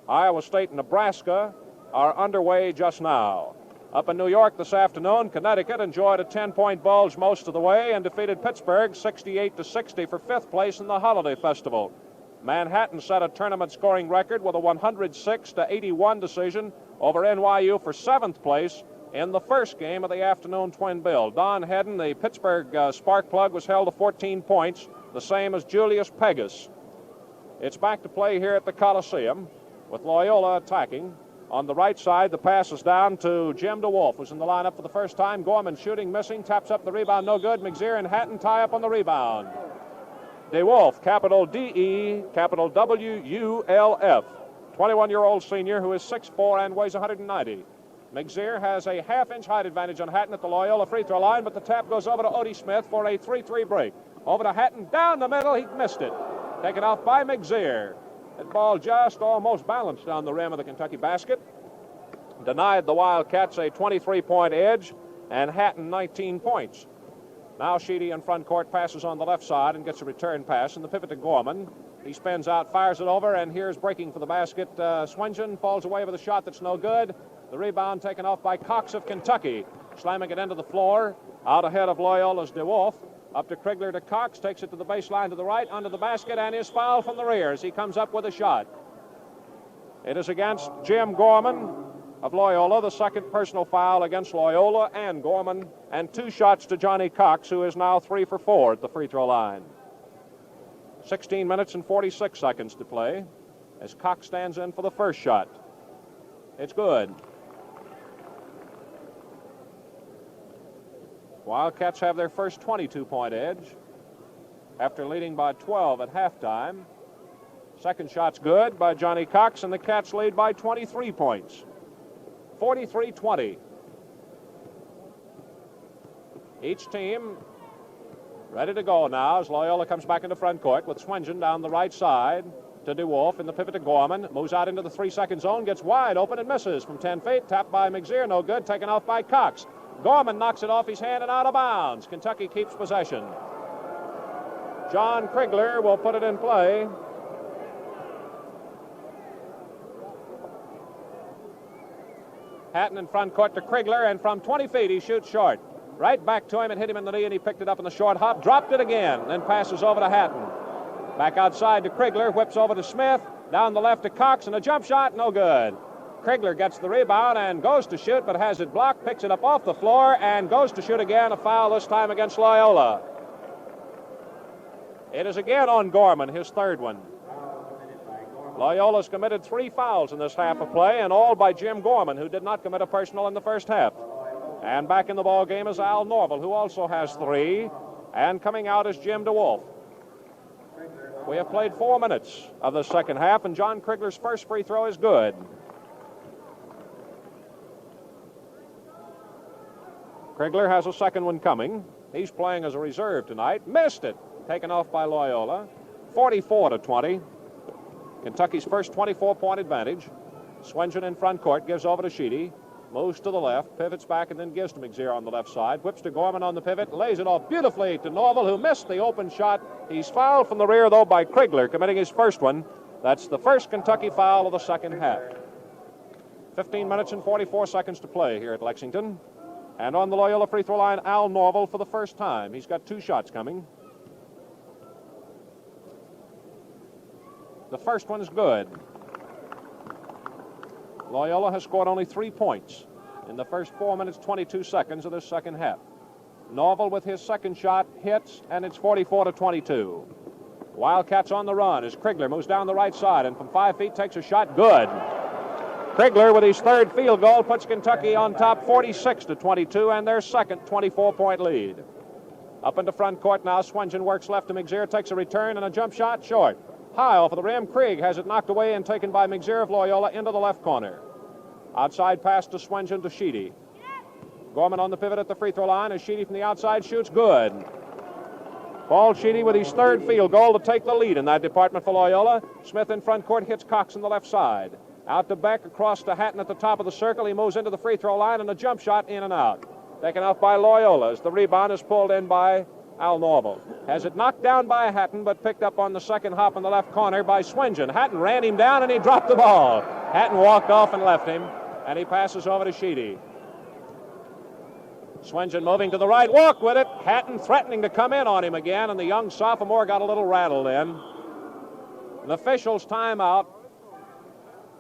Speaker 1: Iowa State and Nebraska are underway just now. Up in New York this afternoon, Connecticut enjoyed a 10-point bulge most of the way and defeated Pittsburgh 68-60 for 5th place in the Holiday Festival. Manhattan set a tournament scoring record with a 106-81 decision over NYU for 7th place in the first game of the afternoon twin bill. Don Hedden, the Pittsburgh spark plug, was held to 14 points, the same as Julius Pegas. It's back to play here at the Coliseum with Loyola attacking. On the right side, the pass is down to Jim DeWolf, who's in the lineup for the first time. Gorman shooting, missing, taps up the rebound, no good. McZear and Hatton tie up on the rebound. DeWolf, capital D-E, capital W-U-L-F, 21-year-old senior who is 6'4" and weighs 190. McZear has a half-inch height advantage on Hatton at the Loyola free throw line, but the tap goes over to Odie Smith for a 3-3 break. Over to Hatton, down the middle, he missed it. Taken off by McZear. That ball just almost balanced down the rim of the Kentucky basket. Denied the Wildcats a 23-point edge, and Hatton 19 points. Now Sheedy in front court passes on the left side and gets a return pass in the pivot to Gorman. He spins out, fires it over, and here's breaking for the basket. Swingen falls away with a shot that's no good. The rebound taken off by Cox of Kentucky, slamming it into the floor. Out ahead of Loyola's DeWolf. Up to Krigler to Cox, takes it to the baseline to the right, under the basket, and is fouled from the rear as he comes up with a shot. It is against Jim Gorman of Loyola, the second personal foul against Loyola and Gorman, and 2 shots to Johnny Cox, who is now 3 for 4 at the free throw line. 16 minutes and 46 seconds to play as Cox stands in for the first shot. It's good. Wildcats have their first 22-point edge after leading by 12 at halftime. Second shot's good by Johnny Cox, and the Cats lead by 23 points. 43-20. Each team ready to go now as Loyola comes back into front court with Swingen down the right side to DeWolf in the pivot to Gorman. Moves out into the 3-second zone, gets wide open and misses from 10 feet. Tapped by McZear, no good. Taken off by Cox. Gorman knocks it off his hand and out of bounds. Kentucky keeps possession. John Krigler will put it in play. Hatton in front court to Krigler, and from 20 feet he shoots short. Right back to him and hit him in the knee, and he picked it up in the short hop, dropped it again, then passes over to Hatton. Back outside to Krigler, whips over to Smith, down the left to Cox, and a jump shot, no good. Krigler gets the rebound and goes to shoot, but has it blocked, picks it up off the floor, and goes to shoot again, a foul this time against Loyola. It is again on Gorman, his third one. Loyola's committed 3 fouls in this half of play, and all by Jim Gorman, who did not commit a personal in the first half. And back in the ball game is Al Norval, who also has 3, and coming out is Jim DeWolf. We have played 4 minutes of the second half, and John Krigler's first free throw is good. Krigler has a second one coming. He's playing as a reserve tonight. Missed it. Taken off by Loyola. 44-20. Kentucky's first 24-point advantage. Swingen in front court, gives over to Sheedy. Moves to the left, pivots back, and then gives to McZear on the left side. Whips to Gorman on the pivot, lays it off beautifully to Norval, who missed the open shot. He's fouled from the rear, though, by Krigler, committing his first one. That's the first Kentucky foul of the second half. 15 minutes and 44 seconds to play here at Lexington. And on the Loyola free throw line, Al Norval for the first time. He's got 2 shots coming. The first one is good. Loyola has scored only 3 points in the first 4 minutes, 22 seconds of this second half. Norval with his second shot hits, and it's 44-22. Wildcats on the run as Krigler moves down the right side, and from 5 feet takes a shot. Good. Krigler with his third field goal puts Kentucky on top 46-22 and their second 24-point lead. Up into front court now, Swingen works left to McZear, takes a return and a jump shot short. High off of the rim, Krieg has it knocked away and taken by McZear of Loyola into the left corner. Outside pass to Swingen to Sheedy. Gorman on the pivot at the free throw line as Sheedy from the outside shoots good. Paul Sheedy with his third field goal to take the lead in that department for Loyola. Smith in front court hits Cox on the left side. Out to Beck, across to Hatton at the top of the circle. He moves into the free throw line and a jump shot in and out. Taken off by Loyola as the rebound is pulled in by Al Norval. Has it knocked down by Hatton, but picked up on the second hop in the left corner by Swingen. Hatton ran him down and he dropped the ball. Hatton walked off and left him, and he passes over to Sheedy. Swingen moving to the right, walk with it. Hatton threatening to come in on him again, and the young sophomore got a little rattled in. An official's timeout.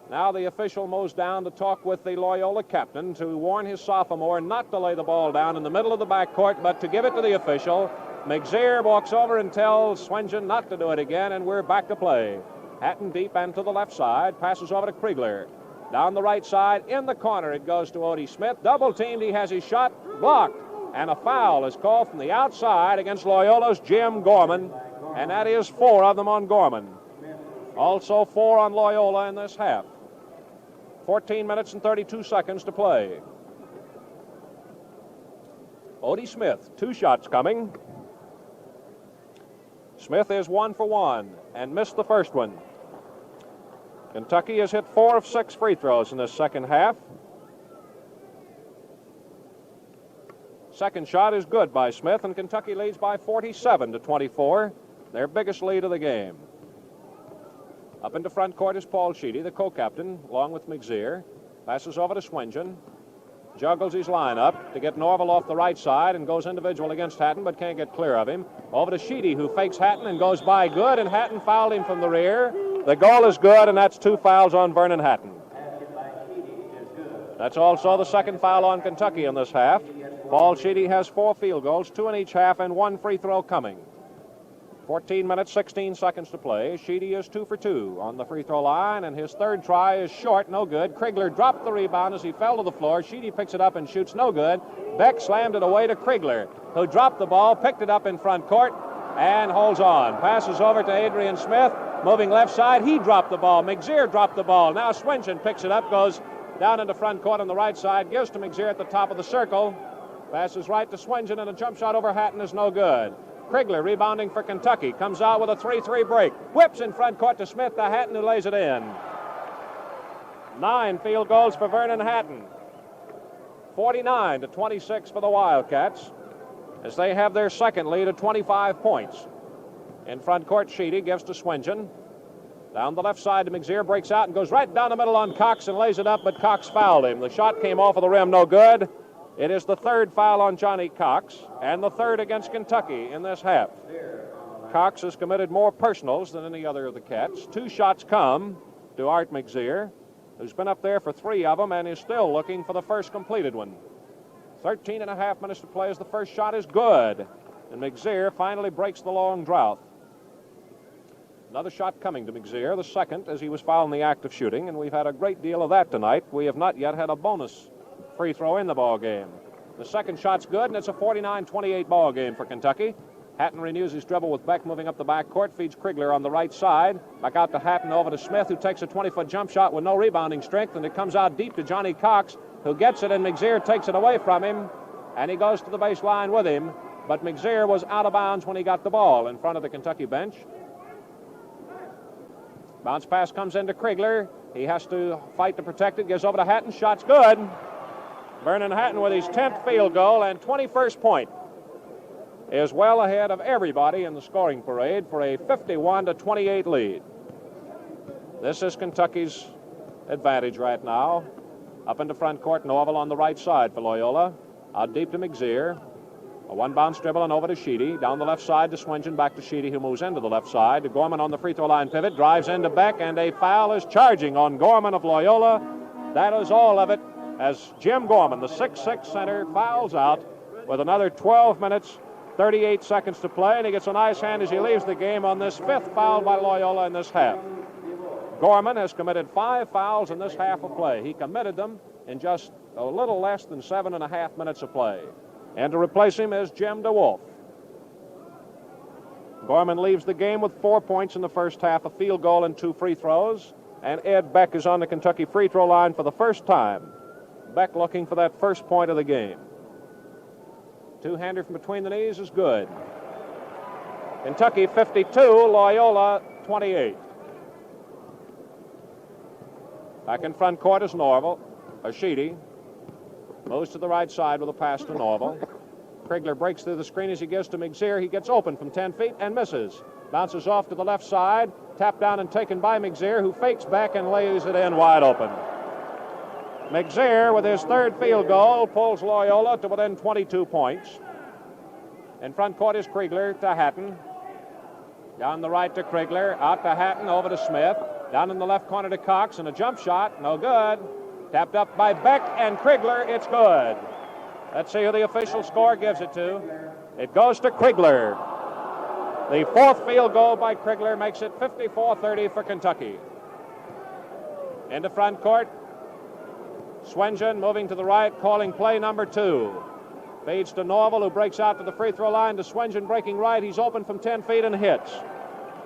Speaker 1: Now the official moves down to talk with the Loyola captain to warn his sophomore not to lay the ball down in the middle of the backcourt, but to give it to the official. McZear walks over and tells Swingen not to do it again, and we're back to play. Hatton deep and to the left side, passes over to Krigler. Down the right side, in the corner, it goes to Odie Smith. Double teamed, he has his shot blocked, and a foul is called from the outside against Loyola's Jim Gorman, and that is 4 of them on Gorman. Also 4 on Loyola in this half. 14 minutes and 32 seconds to play. Odie Smith, 2 shots coming. Smith is 1 for 1 and missed the first one. Kentucky has hit 4 of 6 free throws in this second half. Second shot is good by Smith, and Kentucky leads by 47-24, their biggest lead of the game. Up into front court is Paul Sheedy, the co-captain, along with McZear. Passes over to Swingen. juggles his lineup to get Norval off the right side and goes individual against Hatton, but can't get clear of him. Over to Sheedy, who fakes Hatton and goes by good, and Hatton fouled him from the rear. The goal is good, and that's 2 fouls on Vernon Hatton. That's also the second foul on Kentucky in this half. Paul Sheedy has 4 field goals, 2 in each half, and 1 free throw coming. 14 minutes, 16 seconds to play. Sheedy is 2 for 2 on the free throw line, and his third try is short, no good. Krigler dropped the rebound as he fell to the floor. Sheedy picks it up and shoots, no good. Beck slammed it away to Krigler, who dropped the ball, picked it up in front court, and holds on. Passes over to Adrian Smith, moving left side. He dropped the ball. McZear dropped the ball. Now Swingen picks it up, goes down into front court on the right side, gives to McZear at the top of the circle. Passes right to Swingen, and a jump shot over Hatton is no good. Krigler rebounding for Kentucky, comes out with a 3-3 break, whips in front court to Smith, to Hatton, who lays it in. 9 field goals for Vernon Hatton. 49-26 for the Wildcats, as they have their second lead of 25 points. In front court, Sheedy gives to Swingen. Down the left side to McZear, breaks out and goes right down the middle on Cox and lays it up, but Cox fouled him. The shot came off of the rim, no good. It is the 3rd foul on Johnny Cox, and the 3rd against Kentucky in this half. Cox has committed more personals than any other of the Cats. 2 shots come to Art McZear, who's been up there for 3 of them and is still looking for the first completed one. 13 and a half minutes to play as the first shot is good, and McZear finally breaks the long drought. Another shot coming to McZear, the second, as he was fouled in the act of shooting, and we've had a great deal of that tonight. We have not yet had a bonus free throw in the ball game. The second shot's good, and it's a 49-28 ball game for Kentucky. Hatton renews his dribble with Beck moving up the backcourt, feeds Krigler on the right side. Back out to Hatton, over to Smith, who takes a 20-foot jump shot with no rebounding strength, and it comes out deep to Johnny Cox, who gets it, and McZear takes it away from him, and he goes to the baseline with him. But McZear was out of bounds when he got the ball in front of the Kentucky bench. Bounce pass comes into Krigler. He has to fight to protect it, gives over to Hatton, shot's good. Vernon Hatton with his 10th field goal and 21st point is well ahead of everybody in the scoring parade for a 51-28 lead. This is Kentucky's advantage right now. Up into front court, Norval on the right side for Loyola. Out deep to McZear. A 1-bounce dribble and over to Sheedy. Down the left side to Swingen, back to Sheedy, who moves into the left side. To Gorman on the free throw line pivot, drives into Beck, and a foul is charging on Gorman of Loyola. That is all of it, as Jim Gorman, the 6'6 center, fouls out with another 12 minutes, 38 seconds to play, and he gets a nice hand as he leaves the game on this 5th foul by Loyola in this half. Gorman has committed 5 fouls in this half of play. He committed them in just a little less than 7.5 minutes of play. And to replace him is Jim DeWolf. Gorman leaves the game with 4 points in the first half, a field goal and 2 free throws, and Ed Beck is on the Kentucky free throw line for the first time. Beck looking for that first point of the game. Two-hander from between the knees is good. Kentucky 52, Loyola 28. Back in front court is Norval, or Sheedy. Moves to the right side with a pass to Norval. Krigler breaks through the screen as he gives to McZear. He gets open from 10 feet and misses. Bounces off to the left side. Tapped down and taken by McZear, who fakes back and lays it in wide open. McZear, with his 3rd field goal, pulls Loyola to within 22 points. In front court is Krigler to Hatton. Down the right to Krigler. Out to Hatton, over to Smith. Down in the left corner to Cox, and a jump shot. No good. Tapped up by Beck and Krigler. It's good. Let's see who the official score gives it to. It goes to Krigler. The 4th field goal by Krigler makes it 54-30 for Kentucky. Into front court. Swingen moving to the right, calling play number 2. Fades to Norval, who breaks out to the free throw line. To Swingen breaking right. He's open from 10 feet and hits.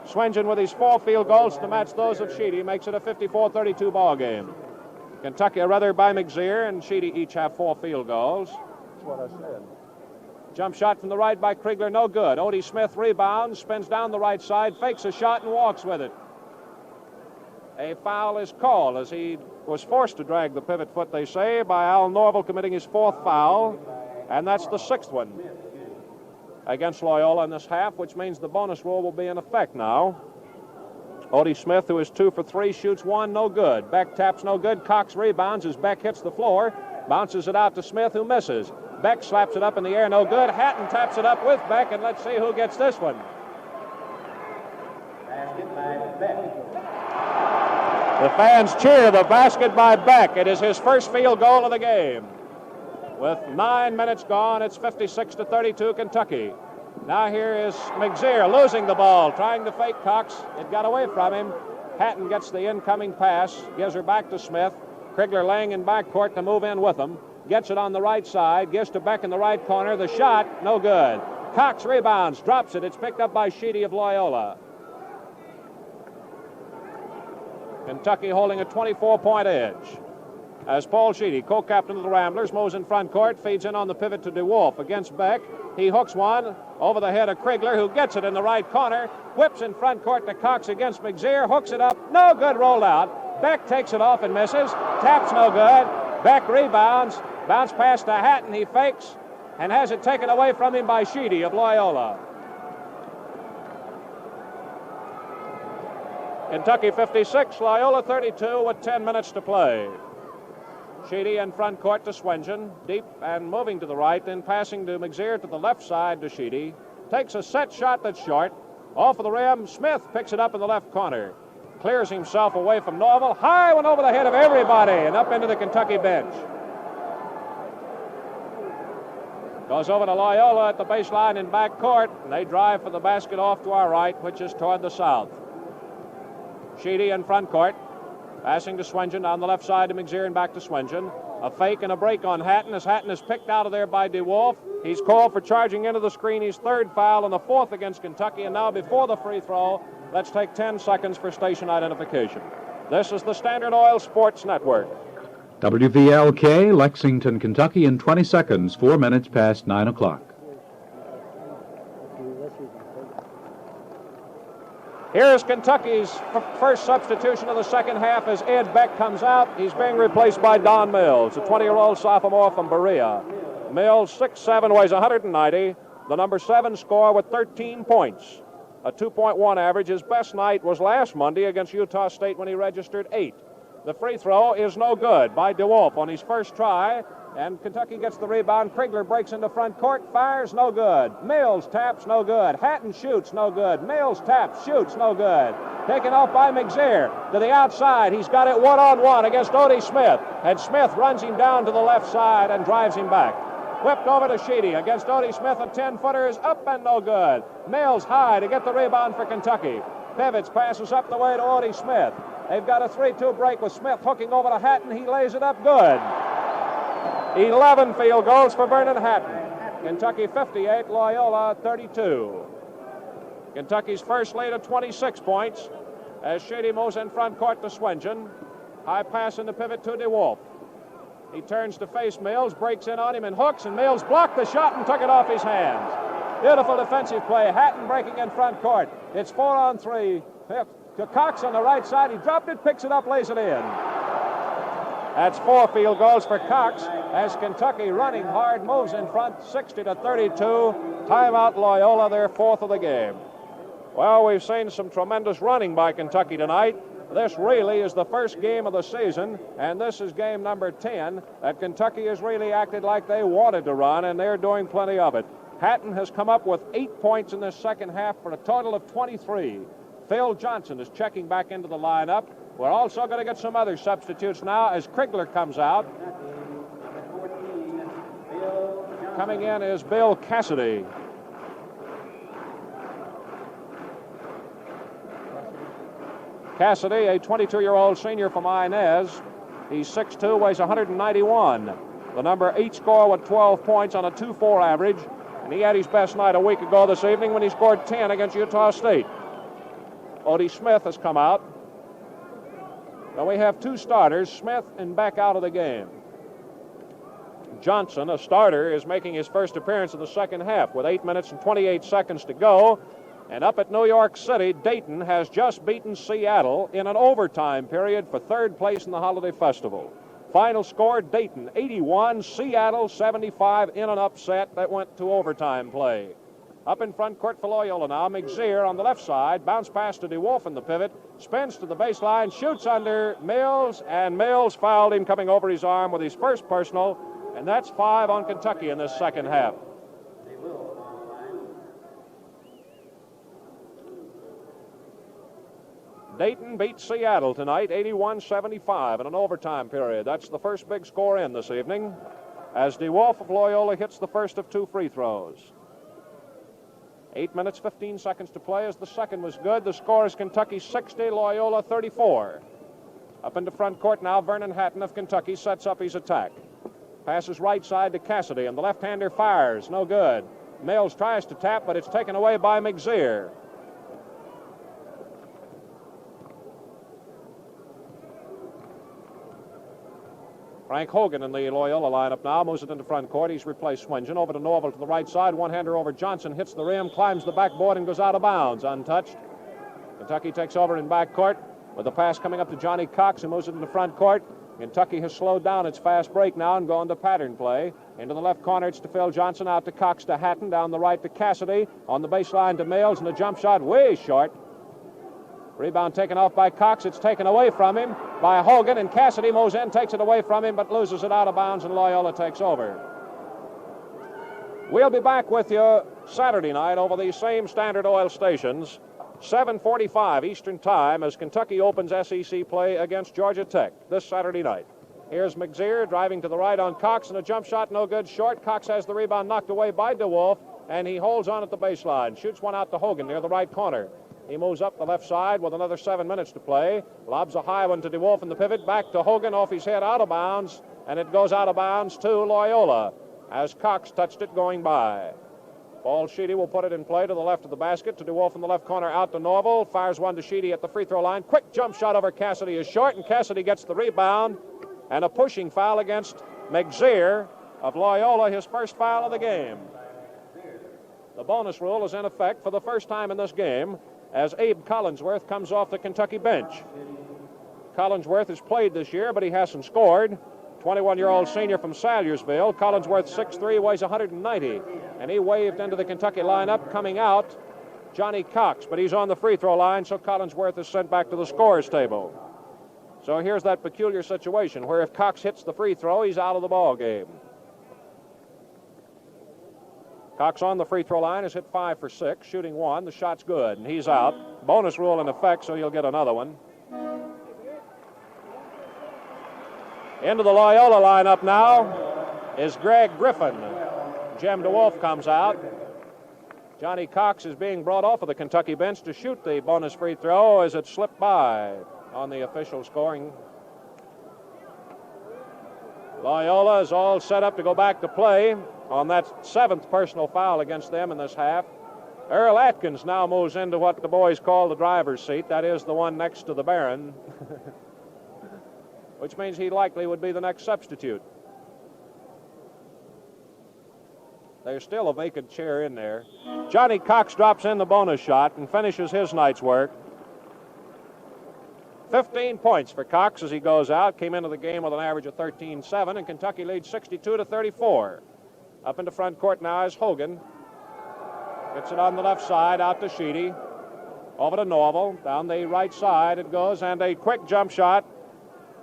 Speaker 1: Swingen with his 4 field goals to match those of Sheedy makes it a 54-32 ball game. Kentucky, or rather by McZear and Sheedy, each have 4 field goals. That's what I said. Jump shot from the right by Krigler, no good. Odie Smith rebounds, spins down the right side, fakes a shot and walks with it. A foul is called as he was forced to drag the pivot foot, they say, by Al Norval, committing his 4th foul, and that's the 6th one against Loyola in this half, which means the bonus rule will be in effect now. Odie Smith, who is 2 for 3, shoots one, no good. Beck taps, no good. Cox rebounds as Beck hits the floor. Bounces it out to Smith, who misses. Beck slaps it up in the air, no good. Hatton taps it up with Beck, and let's see who gets this one.
Speaker 3: Basket by Beck.
Speaker 1: The fans cheer the basket by Beck. It is his first field goal of the game. With 9 minutes gone, it's 56-32 Kentucky. Now here is McZear losing the ball, trying to fake Cox. It got away from him. Hatton gets the incoming pass, gives her back to Smith. Krigler laying in backcourt to move in with him. Gets it on the right side, gives to Beck in the right corner. The shot, no good. Cox rebounds, drops it. It's picked up by Sheedy of Loyola. Kentucky holding a 24-point edge. As Paul Sheedy, co-captain of the Ramblers, moves in front court, feeds in on the pivot to DeWolf against Beck. He hooks one over the head of Krigler, who gets it in the right corner. Whips in front court to Cox against McZear. Hooks it up. No good, rolled out. Beck takes it off and misses. Taps no good. Beck rebounds. Bounce pass to Hatton. He fakes and has it taken away from him by Sheedy of Loyola. Kentucky 56, Loyola 32 with 10 minutes to play. Sheedy in front court to Swenson, deep and moving to the right, then passing to McZear to the left side to Sheedy. Takes a set shot that's short. Off of the rim, Smith picks it up in the left corner. Clears himself away from Norval. High one over the head of everybody and up into the Kentucky bench. Goes over to Loyola at the baseline in back court, and they drive for the basket off to our right, which is toward the south. Sheedy in front court, passing to Swenson down the left side to McZear and back to Swenson. A fake and a break on Hatton as Hatton is picked out of there by DeWolf. He's called for charging into the screen. His third foul and the fourth against Kentucky. And now before the free throw, let's take 10 seconds for station identification. This is the Standard Oil Sports Network.
Speaker 2: WVLK, Lexington, Kentucky, in 20 seconds, 4 minutes past 9 o'clock.
Speaker 1: Here's Kentucky's first substitution of the second half as Ed Beck comes out. He's being replaced by Don Mills, a 20-year-old sophomore from Berea. Mills, 6'7", weighs 190. The number 7 scorer with 13 points, a 2.1 average. His best night was last Monday against Utah State when he registered 8. The free throw is no good by DeWolf on his first try, and Kentucky gets the rebound. Krigler breaks into front court, fires, no good. Mills taps, no good. Hatton shoots, no good. Mills taps, shoots, no good. Taken off by McZear to the outside. He's got it one-on-one against Odie Smith, and Smith runs him down to the left side and drives him back. Whipped over to Sheedy against Odie Smith. A 10-footer is up and no good. Mills high to get the rebound for Kentucky. Pivots, passes up the way to Odie Smith. They've got a 3-2 break with Smith hooking over to Hatton. He lays it up good. 11 field goals for Vernon Hatton. Kentucky 58, Loyola 32. Kentucky's first lead of 26 points as Sheedy moves in front court to Swenson. High pass in the pivot to DeWolf. He turns to face Mills, breaks in on him and hooks, and Mills blocked the shot and took it off his hands. Beautiful defensive play. Hatton breaking in front court. It's 4-on-3. To Cox on the right side. He dropped it, picks it up, lays it in. That's 4 field goals for Cox as Kentucky running hard moves in front 60-32. Timeout Loyola, their 4th of the game. Well, we've seen some tremendous running by Kentucky tonight. This really is the first game of the season, and this is game number 10 that Kentucky has really acted like they wanted to run, and they're doing plenty of it. Hatton has come up with 8 points in this second half for a total of 23. Phil Johnson is checking back into the lineup. We're also going to get some other substitutes now as Krigler comes out. Coming in is Bill Cassidy. Cassidy, a 22-year-old senior from Inez. He's 6'2", weighs 191. The number 8 scorer with 12 points on a 2.4 average. And he had his best night a week ago this evening when he scored 10 against Utah State. Odie Smith has come out. Now we have 2 starters, Smith and Beck out of the game. Johnson, a starter, is making his first appearance in the second half with 8 minutes and 28 seconds to go. And up at New York City, Dayton has just beaten Seattle in an overtime period for 3rd place in the Holiday Festival. Final score, Dayton 81, Seattle 75 in an upset that went to overtime play. Up in front court for Loyola now. McZeer on the left side. Bounce pass to DeWolf in the pivot. Spins to the baseline. Shoots under Mills. And Mills fouled him coming over his arm with his first personal. And that's 5 on Kentucky in this second half. Dayton beats Seattle tonight, 81-75 in an overtime period. That's the first big score in this evening, as DeWolf of Loyola hits the first of 2 free throws. 8 minutes, 15 seconds to play as the second was good. The score is Kentucky 60, Loyola 34. Up into front court now, Vernon Hatton of Kentucky sets up his attack. Passes right side to Cassidy, and the left-hander fires. No good. Mills tries to tap, but it's taken away by McZeer. Frank Hogan in the Loyola lineup now, moves it into front court. He's replaced Swingen. Over to Norville to the right side. One-hander over Johnson, hits the rim, climbs the backboard, and goes out of bounds, untouched. Kentucky takes over in back court with the pass coming up to Johnny Cox, who moves it into front court. Kentucky has slowed down its fast break now and gone to pattern play. Into the left corner, it's to Phil Johnson, out to Cox to Hatton, down the right to Cassidy. On the baseline to Mills, and a jump shot way short. Rebound taken off by Cox. It's taken away from him by Hogan, and Cassidy moves in, takes it away from him, but loses it out of bounds, and Loyola takes over. We'll be back with you Saturday night over these same Standard Oil stations, 7:45 Eastern Time, as Kentucky opens SEC play against Georgia Tech this Saturday night. Here's McZeer driving to the right on Cox, and a jump shot no good, short. Cox has the rebound knocked away by DeWolf, and he holds on at the baseline. Shoots one out to Hogan near the right corner. He moves up the left side with another 7 minutes to play. Lobs a high one to DeWolf in the pivot. Back to Hogan, off his head, out of bounds. And it goes out of bounds to Loyola as Cox touched it going by. Paul Sheedy will put it in play to the left of the basket. To DeWolf in the left corner, out to Norville. Fires one to Sheedy at the free throw line. Quick jump shot over Cassidy is short, and Cassidy gets the rebound. And a pushing foul against McZeer of Loyola, his first foul of the game. The bonus rule is in effect for the first time in this game, as Abe Collinsworth comes off the Kentucky bench. Collinsworth has played this year, but he hasn't scored. 21-year-old senior from Salyersville. Collinsworth, 6'3", weighs 190. And he waved into the Kentucky lineup. Coming out, Johnny Cox, but he's on the free throw line, so Collinsworth is sent back to the scorer's table. So here's that peculiar situation where if Cox hits the free throw, he's out of the ball game. Cox on the free throw line has hit 5 for 6, shooting 1. The shot's good, and he's out. Bonus rule in effect, so you'll get another one. Into the Loyola lineup now is Greg Griffin. Jim DeWolf comes out. Johnny Cox is being brought off of the Kentucky bench to shoot the bonus free throw as it slipped by on the official scoring. Loyola is all set up to go back to play on that 7th personal foul against them in this half. Earl Atkins now moves into what the boys call the driver's seat. That is the one next to the Baron, which means he likely would be the next substitute. There's still a vacant chair in there. Johnny Cox drops in the bonus shot and finishes his night's work. 15 points for Cox as he goes out. Came into the game with an average of 13-7, and Kentucky leads 62-34. Up into front court now is Hogan. Gets it on the left side, out to Sheedy. Over to Norville. Down the right side it goes, and a quick jump shot.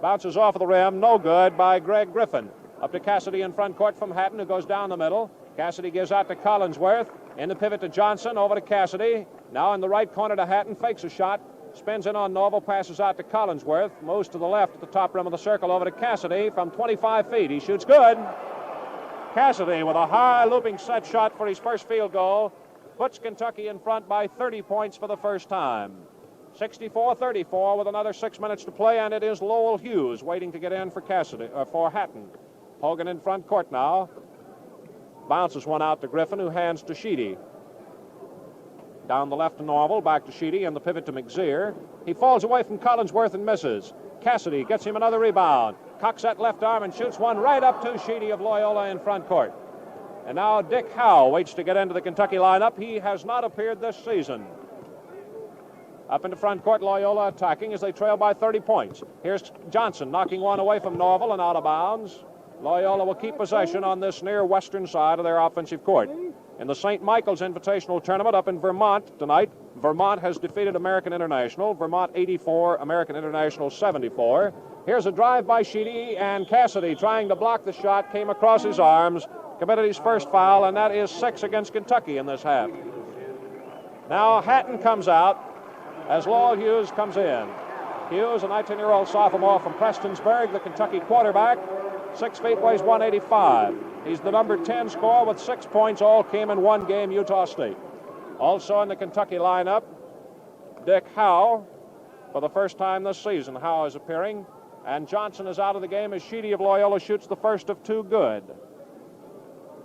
Speaker 1: Bounces off of the rim, no good by Greg Griffin. Up to Cassidy in front court from Hatton, who goes down the middle. Cassidy gives out to Collinsworth. In the pivot to Johnson, over to Cassidy. Now in the right corner to Hatton, fakes a shot. Spins in on Norville, passes out to Collinsworth. Moves to the left at the top rim of the circle, over to Cassidy from 25 feet. He shoots good. Cassidy with a high looping set shot for his first field goal. Puts Kentucky in front by 30 points for the first time. 64-34 with another 6 minutes to play, and it is Lowell Hughes waiting to get in for for Hatton. Hogan in front court now. Bounces one out to Griffin, who hands to Sheedy. Down the left to Norville, back to Sheedy, and the pivot to McZeer. He falls away from Collinsworth and misses. Cassidy gets him another rebound. Cocks that left arm and shoots one right up to Sheedy of Loyola in front court. And now Dick Howe waits to get into the Kentucky lineup. He has not appeared this season. Up into front court, Loyola attacking as they trail by 30 points. Here's Johnson knocking one away from Norville and out of bounds. Loyola will keep possession on this near western side of their offensive court. In the St. Michael's Invitational Tournament up in Vermont tonight, Vermont has defeated American International. Vermont 84, American International 74. Here's a drive by Sheedy, and Cassidy, trying to block the shot, came across his arms, committed his first foul, and that is 6 against Kentucky in this half. Now Hatton comes out as Lowell Hughes comes in. Hughes, a 19-year-old sophomore from Prestonsburg, the Kentucky quarterback, 6 feet, weighs 185. He's the number 10 scorer with 6 points. All came in one game, Utah State. Also in the Kentucky lineup, Dick Howe. For the first time this season, Howe is appearing. And Johnson is out of the game as Sheedy of Loyola shoots the first of 2 good,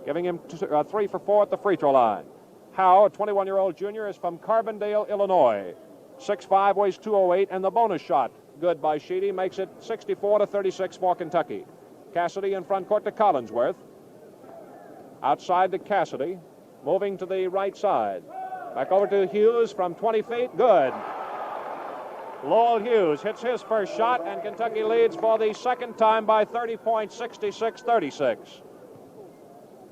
Speaker 1: giving him 3 for 4 at the free throw line. Howe, a 21-year-old junior, is from Carbondale, Illinois. 6'5", weighs 208, and the bonus shot, good by Sheedy, makes it 64-36 for Kentucky. Cassidy in front court to Collinsworth. Outside to Cassidy, moving to the right side. Back over to Hughes from 20 feet, good. Lowell Hughes hits his first shot, and Kentucky leads for the second time by 30 points, 66-36.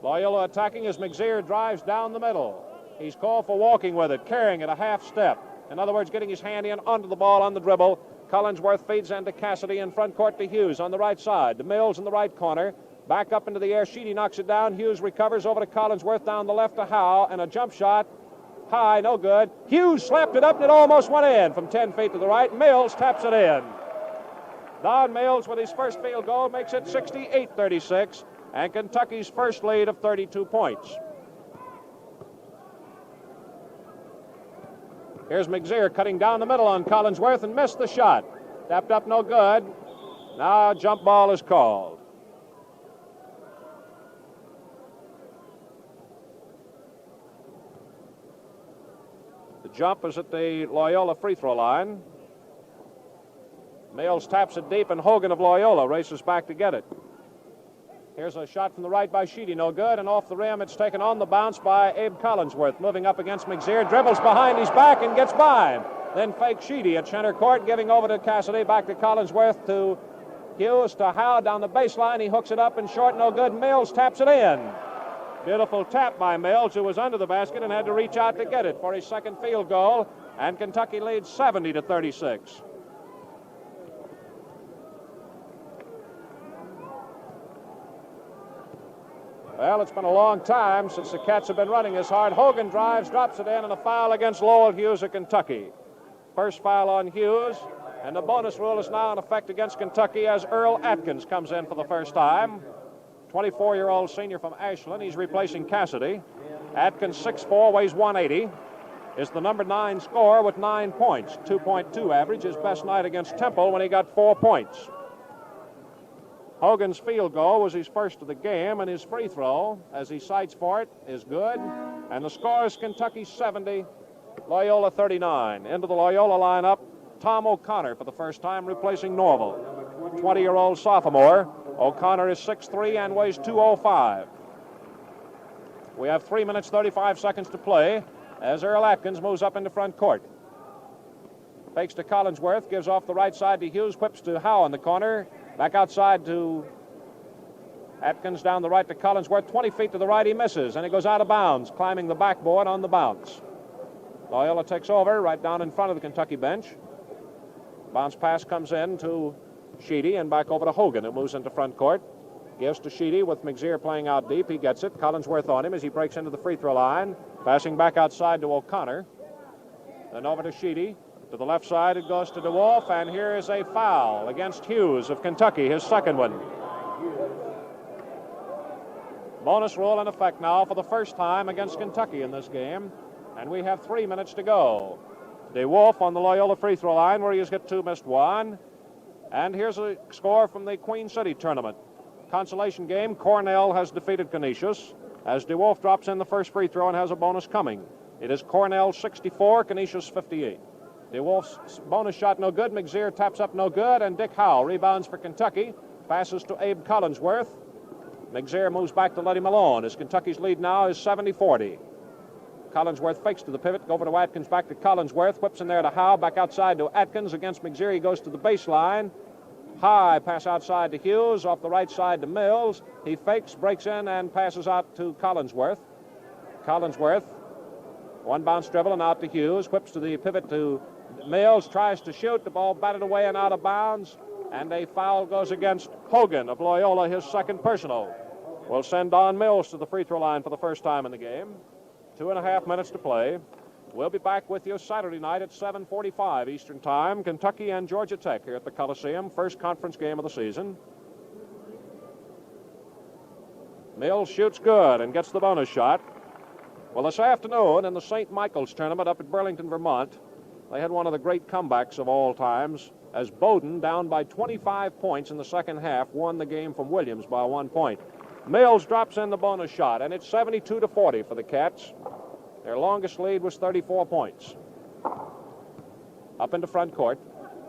Speaker 1: Loyola attacking as McZear drives down the middle. He's called for walking with it, carrying it a half step. In other words, getting his hand in onto the ball on the dribble. Collinsworth feeds into Cassidy in front court to Hughes on the right side. To Mills in the right corner. Back up into the air. Sheedy knocks it down. Hughes recovers over to Collinsworth down the left to Howe. And a jump shot. High, no good. Hughes slapped it up and it almost went in from 10 feet to the right. Mills taps it in. Don Mills with his first field goal makes it 68-36. And Kentucky's first lead of 32 points. Here's McZear cutting down the middle on Collinsworth and missed the shot. Tapped up, no good. Now a jump ball is called. The jump is at the Loyola free throw line. Mills taps it deep, and Hogan of Loyola races back to get it. Here's a shot from the right by Sheedy, no good, and off the rim it's taken on the bounce by Abe Collinsworth, moving up against McZear, dribbles behind his back and gets by him. Then fakes Sheedy at center court, giving over to Cassidy, back to Collinsworth, to Hughes, to Howe down the baseline. He hooks it up and short, no good. Mills taps it in. Beautiful tap by Mills, who was under the basket and had to reach out to get it for his second field goal, and Kentucky leads 70-36. Well, it's been a long time since the Cats have been running this hard. Hogan drives, drops it in, and a foul against Lowell Hughes of Kentucky. First foul on Hughes, and the bonus rule is now in effect against Kentucky as Earl Atkins comes in for the first time. 24-year-old senior from Ashland. He's replacing Cassidy. Atkins, 6'4", weighs 180, is the number 9 scorer with 9 points. 2.2 average, his best night against Temple when he got 4 points. Hogan's field goal was his first of the game, and his free throw, as he sights for it, is good. And the score is Kentucky 70, Loyola 39. Into the Loyola lineup, Tom O'Connor for the first time, replacing Norval. 20-year-old sophomore. O'Connor is 6'3" and weighs 205. We have 3 minutes, 35 seconds to play as Earl Atkins moves up into front court. Fakes to Collinsworth, gives off the right side to Hughes, whips to Howe in the corner. Back outside to Atkins, down the right to Collinsworth. 20 feet to the right, he misses, and he goes out of bounds, climbing the backboard on the bounce. Loyola takes over right down in front of the Kentucky bench. Bounce pass comes in to Sheedy and back over to Hogan, who moves into front court. Gives to Sheedy with McZear playing out deep. He gets it. Collinsworth on him as he breaks into the free throw line. Passing back outside to O'Connor. Then over to Sheedy. To the left side, it goes to DeWolf, and here is a foul against Hughes of Kentucky, his second one. Bonus rule in effect now for the first time against Kentucky in this game, and we have 3 minutes to go. DeWolf on the Loyola free throw line, where he has hit 2, missed 1. And here's a score from the Queen City tournament. Consolation game, Cornell has defeated Canisius, as DeWolf drops in the first free throw and has a bonus coming. It is Cornell 64, Canisius 58. DeWolf's bonus shot no good. McZear taps up no good, and Dick Howe rebounds for Kentucky. Passes to Abe Collinsworth. McZear moves back to let him alone, as Kentucky's lead now is 70-40. Collinsworth fakes to the pivot, over to Atkins, back to Collinsworth, whips in there to Howe, back outside to Atkins against McZear. He goes to the baseline. High pass outside to Hughes, off the right side to Mills. He fakes, breaks in, and passes out to Collinsworth. Collinsworth, one bounce dribble and out to Hughes, whips to the pivot to Mills, tries to shoot, the ball batted away and out of bounds, and a foul goes against Hogan of Loyola, his second personal. Will send Don Mills to the free throw line for the first time in the game. 2.5 minutes to play. We'll be back with you Saturday night at 7:45 Eastern Time. Kentucky and Georgia Tech here at the Coliseum, first conference game of the season. Mills shoots good and gets the bonus shot. Well, this afternoon in the St. Michael's tournament up at Burlington, Vermont, they had one of the great comebacks of all times as Bowdoin, down by 25 points in the second half, won the game from Williams by 1 point. Mills drops in the bonus shot, and it's 72-40 for the Cats. Their longest lead was 34 points. Up into front court,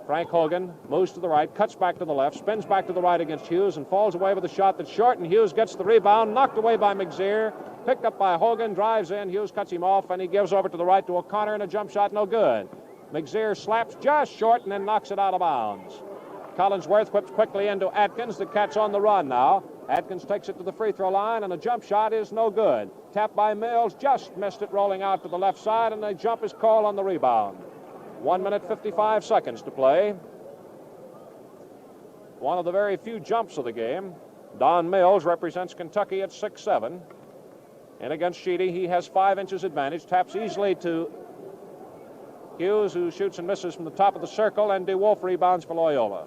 Speaker 1: Frank Hogan moves to the right, cuts back to the left, spins back to the right against Hughes, and falls away with a shot that's short, and Hughes gets the rebound, knocked away by McZear, picked up by Hogan, drives in, Hughes cuts him off, and he gives over to the right to O'Connor, and a jump shot no good. McZear slaps just short and then knocks it out of bounds. Collinsworth whips quickly into Atkins. The Cats on the run now. Atkins takes it to the free throw line, and a jump shot is no good. Tapped by Mills, just missed it rolling out to the left side, and a jump is called on the rebound. 1 minute, 55 seconds to play. One of the very few jumps of the game. Don Mills represents Kentucky at 6'7". And against Sheedy, he has 5 inches advantage. Taps easily to Hughes, who shoots and misses from the top of the circle, and DeWolf rebounds for Loyola.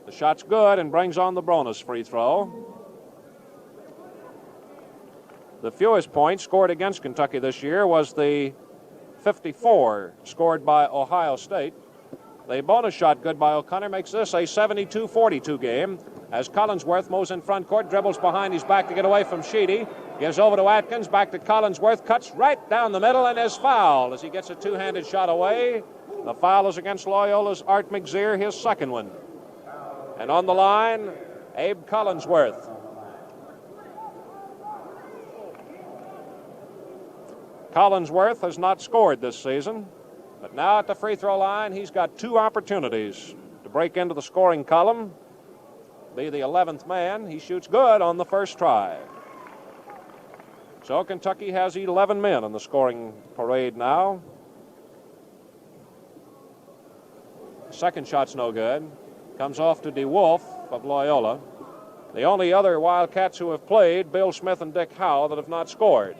Speaker 1: The shot's good and brings on the bonus free throw. The fewest points scored against Kentucky this year was the 54 scored by Ohio State. The bonus shot good by O'Connor makes this a 72-42 game as Collinsworth moves in front court, dribbles behind his back to get away from Sheedy, gives over to Atkins, back to Collinsworth, cuts right down the middle and is fouled as he gets a two-handed shot away. The foul is against Loyola's Art McZear, his second one. And on the line, Abe Collinsworth. Collinsworth has not scored this season, but now at the free throw line, he's got 2 opportunities to break into the scoring column, be the 11th man. He shoots good on the first try. So Kentucky has 11 men in the scoring parade now. Second shot's no good. Comes off to DeWolf of Loyola. The only other Wildcats who have played, Bill Smith and Dick Howe, that have not scored.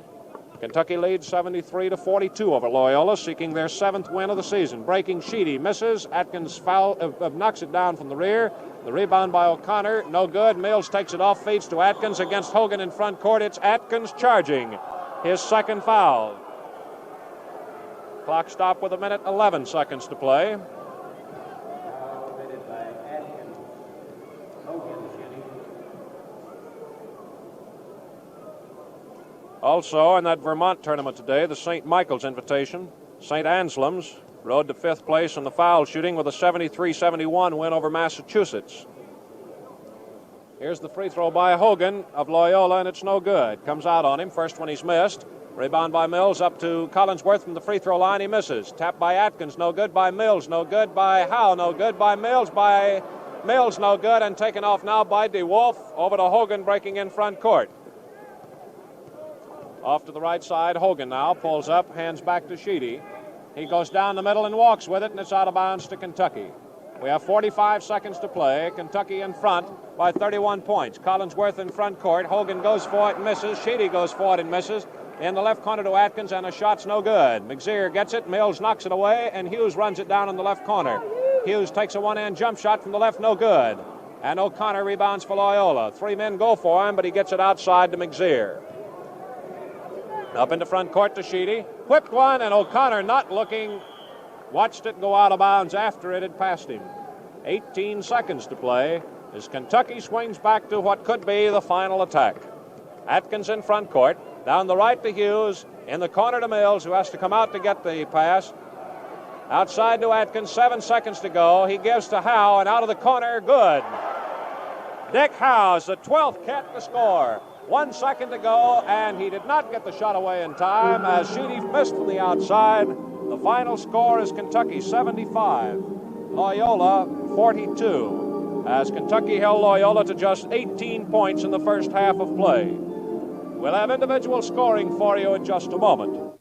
Speaker 1: Kentucky leads 73-42 over Loyola, seeking their 7th win of the season. Breaking Sheedy, misses. Atkins knocks it down from the rear. The rebound by O'Connor, no good. Mills takes it off, feeds to Atkins against Hogan in front court. It's Atkins charging, his second foul. Clock stopped with 1:11 to play. Also in that Vermont tournament today, the St. Michael's invitation, St. Anselm's rode to 5th place in the foul shooting with a 73-71 win over Massachusetts. Here's the free throw by Hogan of Loyola, and it's no good. Comes out on him. First one he's missed. Rebound by Mills up to Collinsworth from the free throw line. He misses. Tap by Atkins. No good by Mills. No good by Howe. No good by Mills. By Mills, no good. And taken off now by DeWolf. Over to Hogan breaking in front court. Off to the right side. Hogan now pulls up. Hands back to Sheedy. He goes down the middle and walks with it, and it's out of bounds to Kentucky. We have 45 seconds to play. Kentucky in front by 31 points. Collinsworth in front court. Hogan goes for it and misses. Sheedy goes for it and misses. In the left corner to Atkins, and a shot's no good. McZear gets it. Mills knocks it away, and Hughes runs it down in the left corner. Hughes takes a one-hand jump shot from the left, no good. And O'Connor rebounds for Loyola. 3 men go for him, but he gets it outside to McZear. Up into front court to Sheedy. Whipped one, and O'Connor, not looking, watched it go out of bounds after it had passed him. 18 seconds to play as Kentucky swings back to what could be the final attack. Atkins in front court. Down the right to Hughes. In the corner to Mills, who has to come out to get the pass. Outside to Atkins. 7 seconds to go. He gives to Howe, and out of the corner, good. Dick Howe's the 12th cat to score. 1 second to go, and he did not get the shot away in time as Sheedy missed from the outside. The final score is Kentucky 75, Loyola 42. as Kentucky held Loyola to just 18 points in the first half of play. We'll have individual scoring for you in just a moment.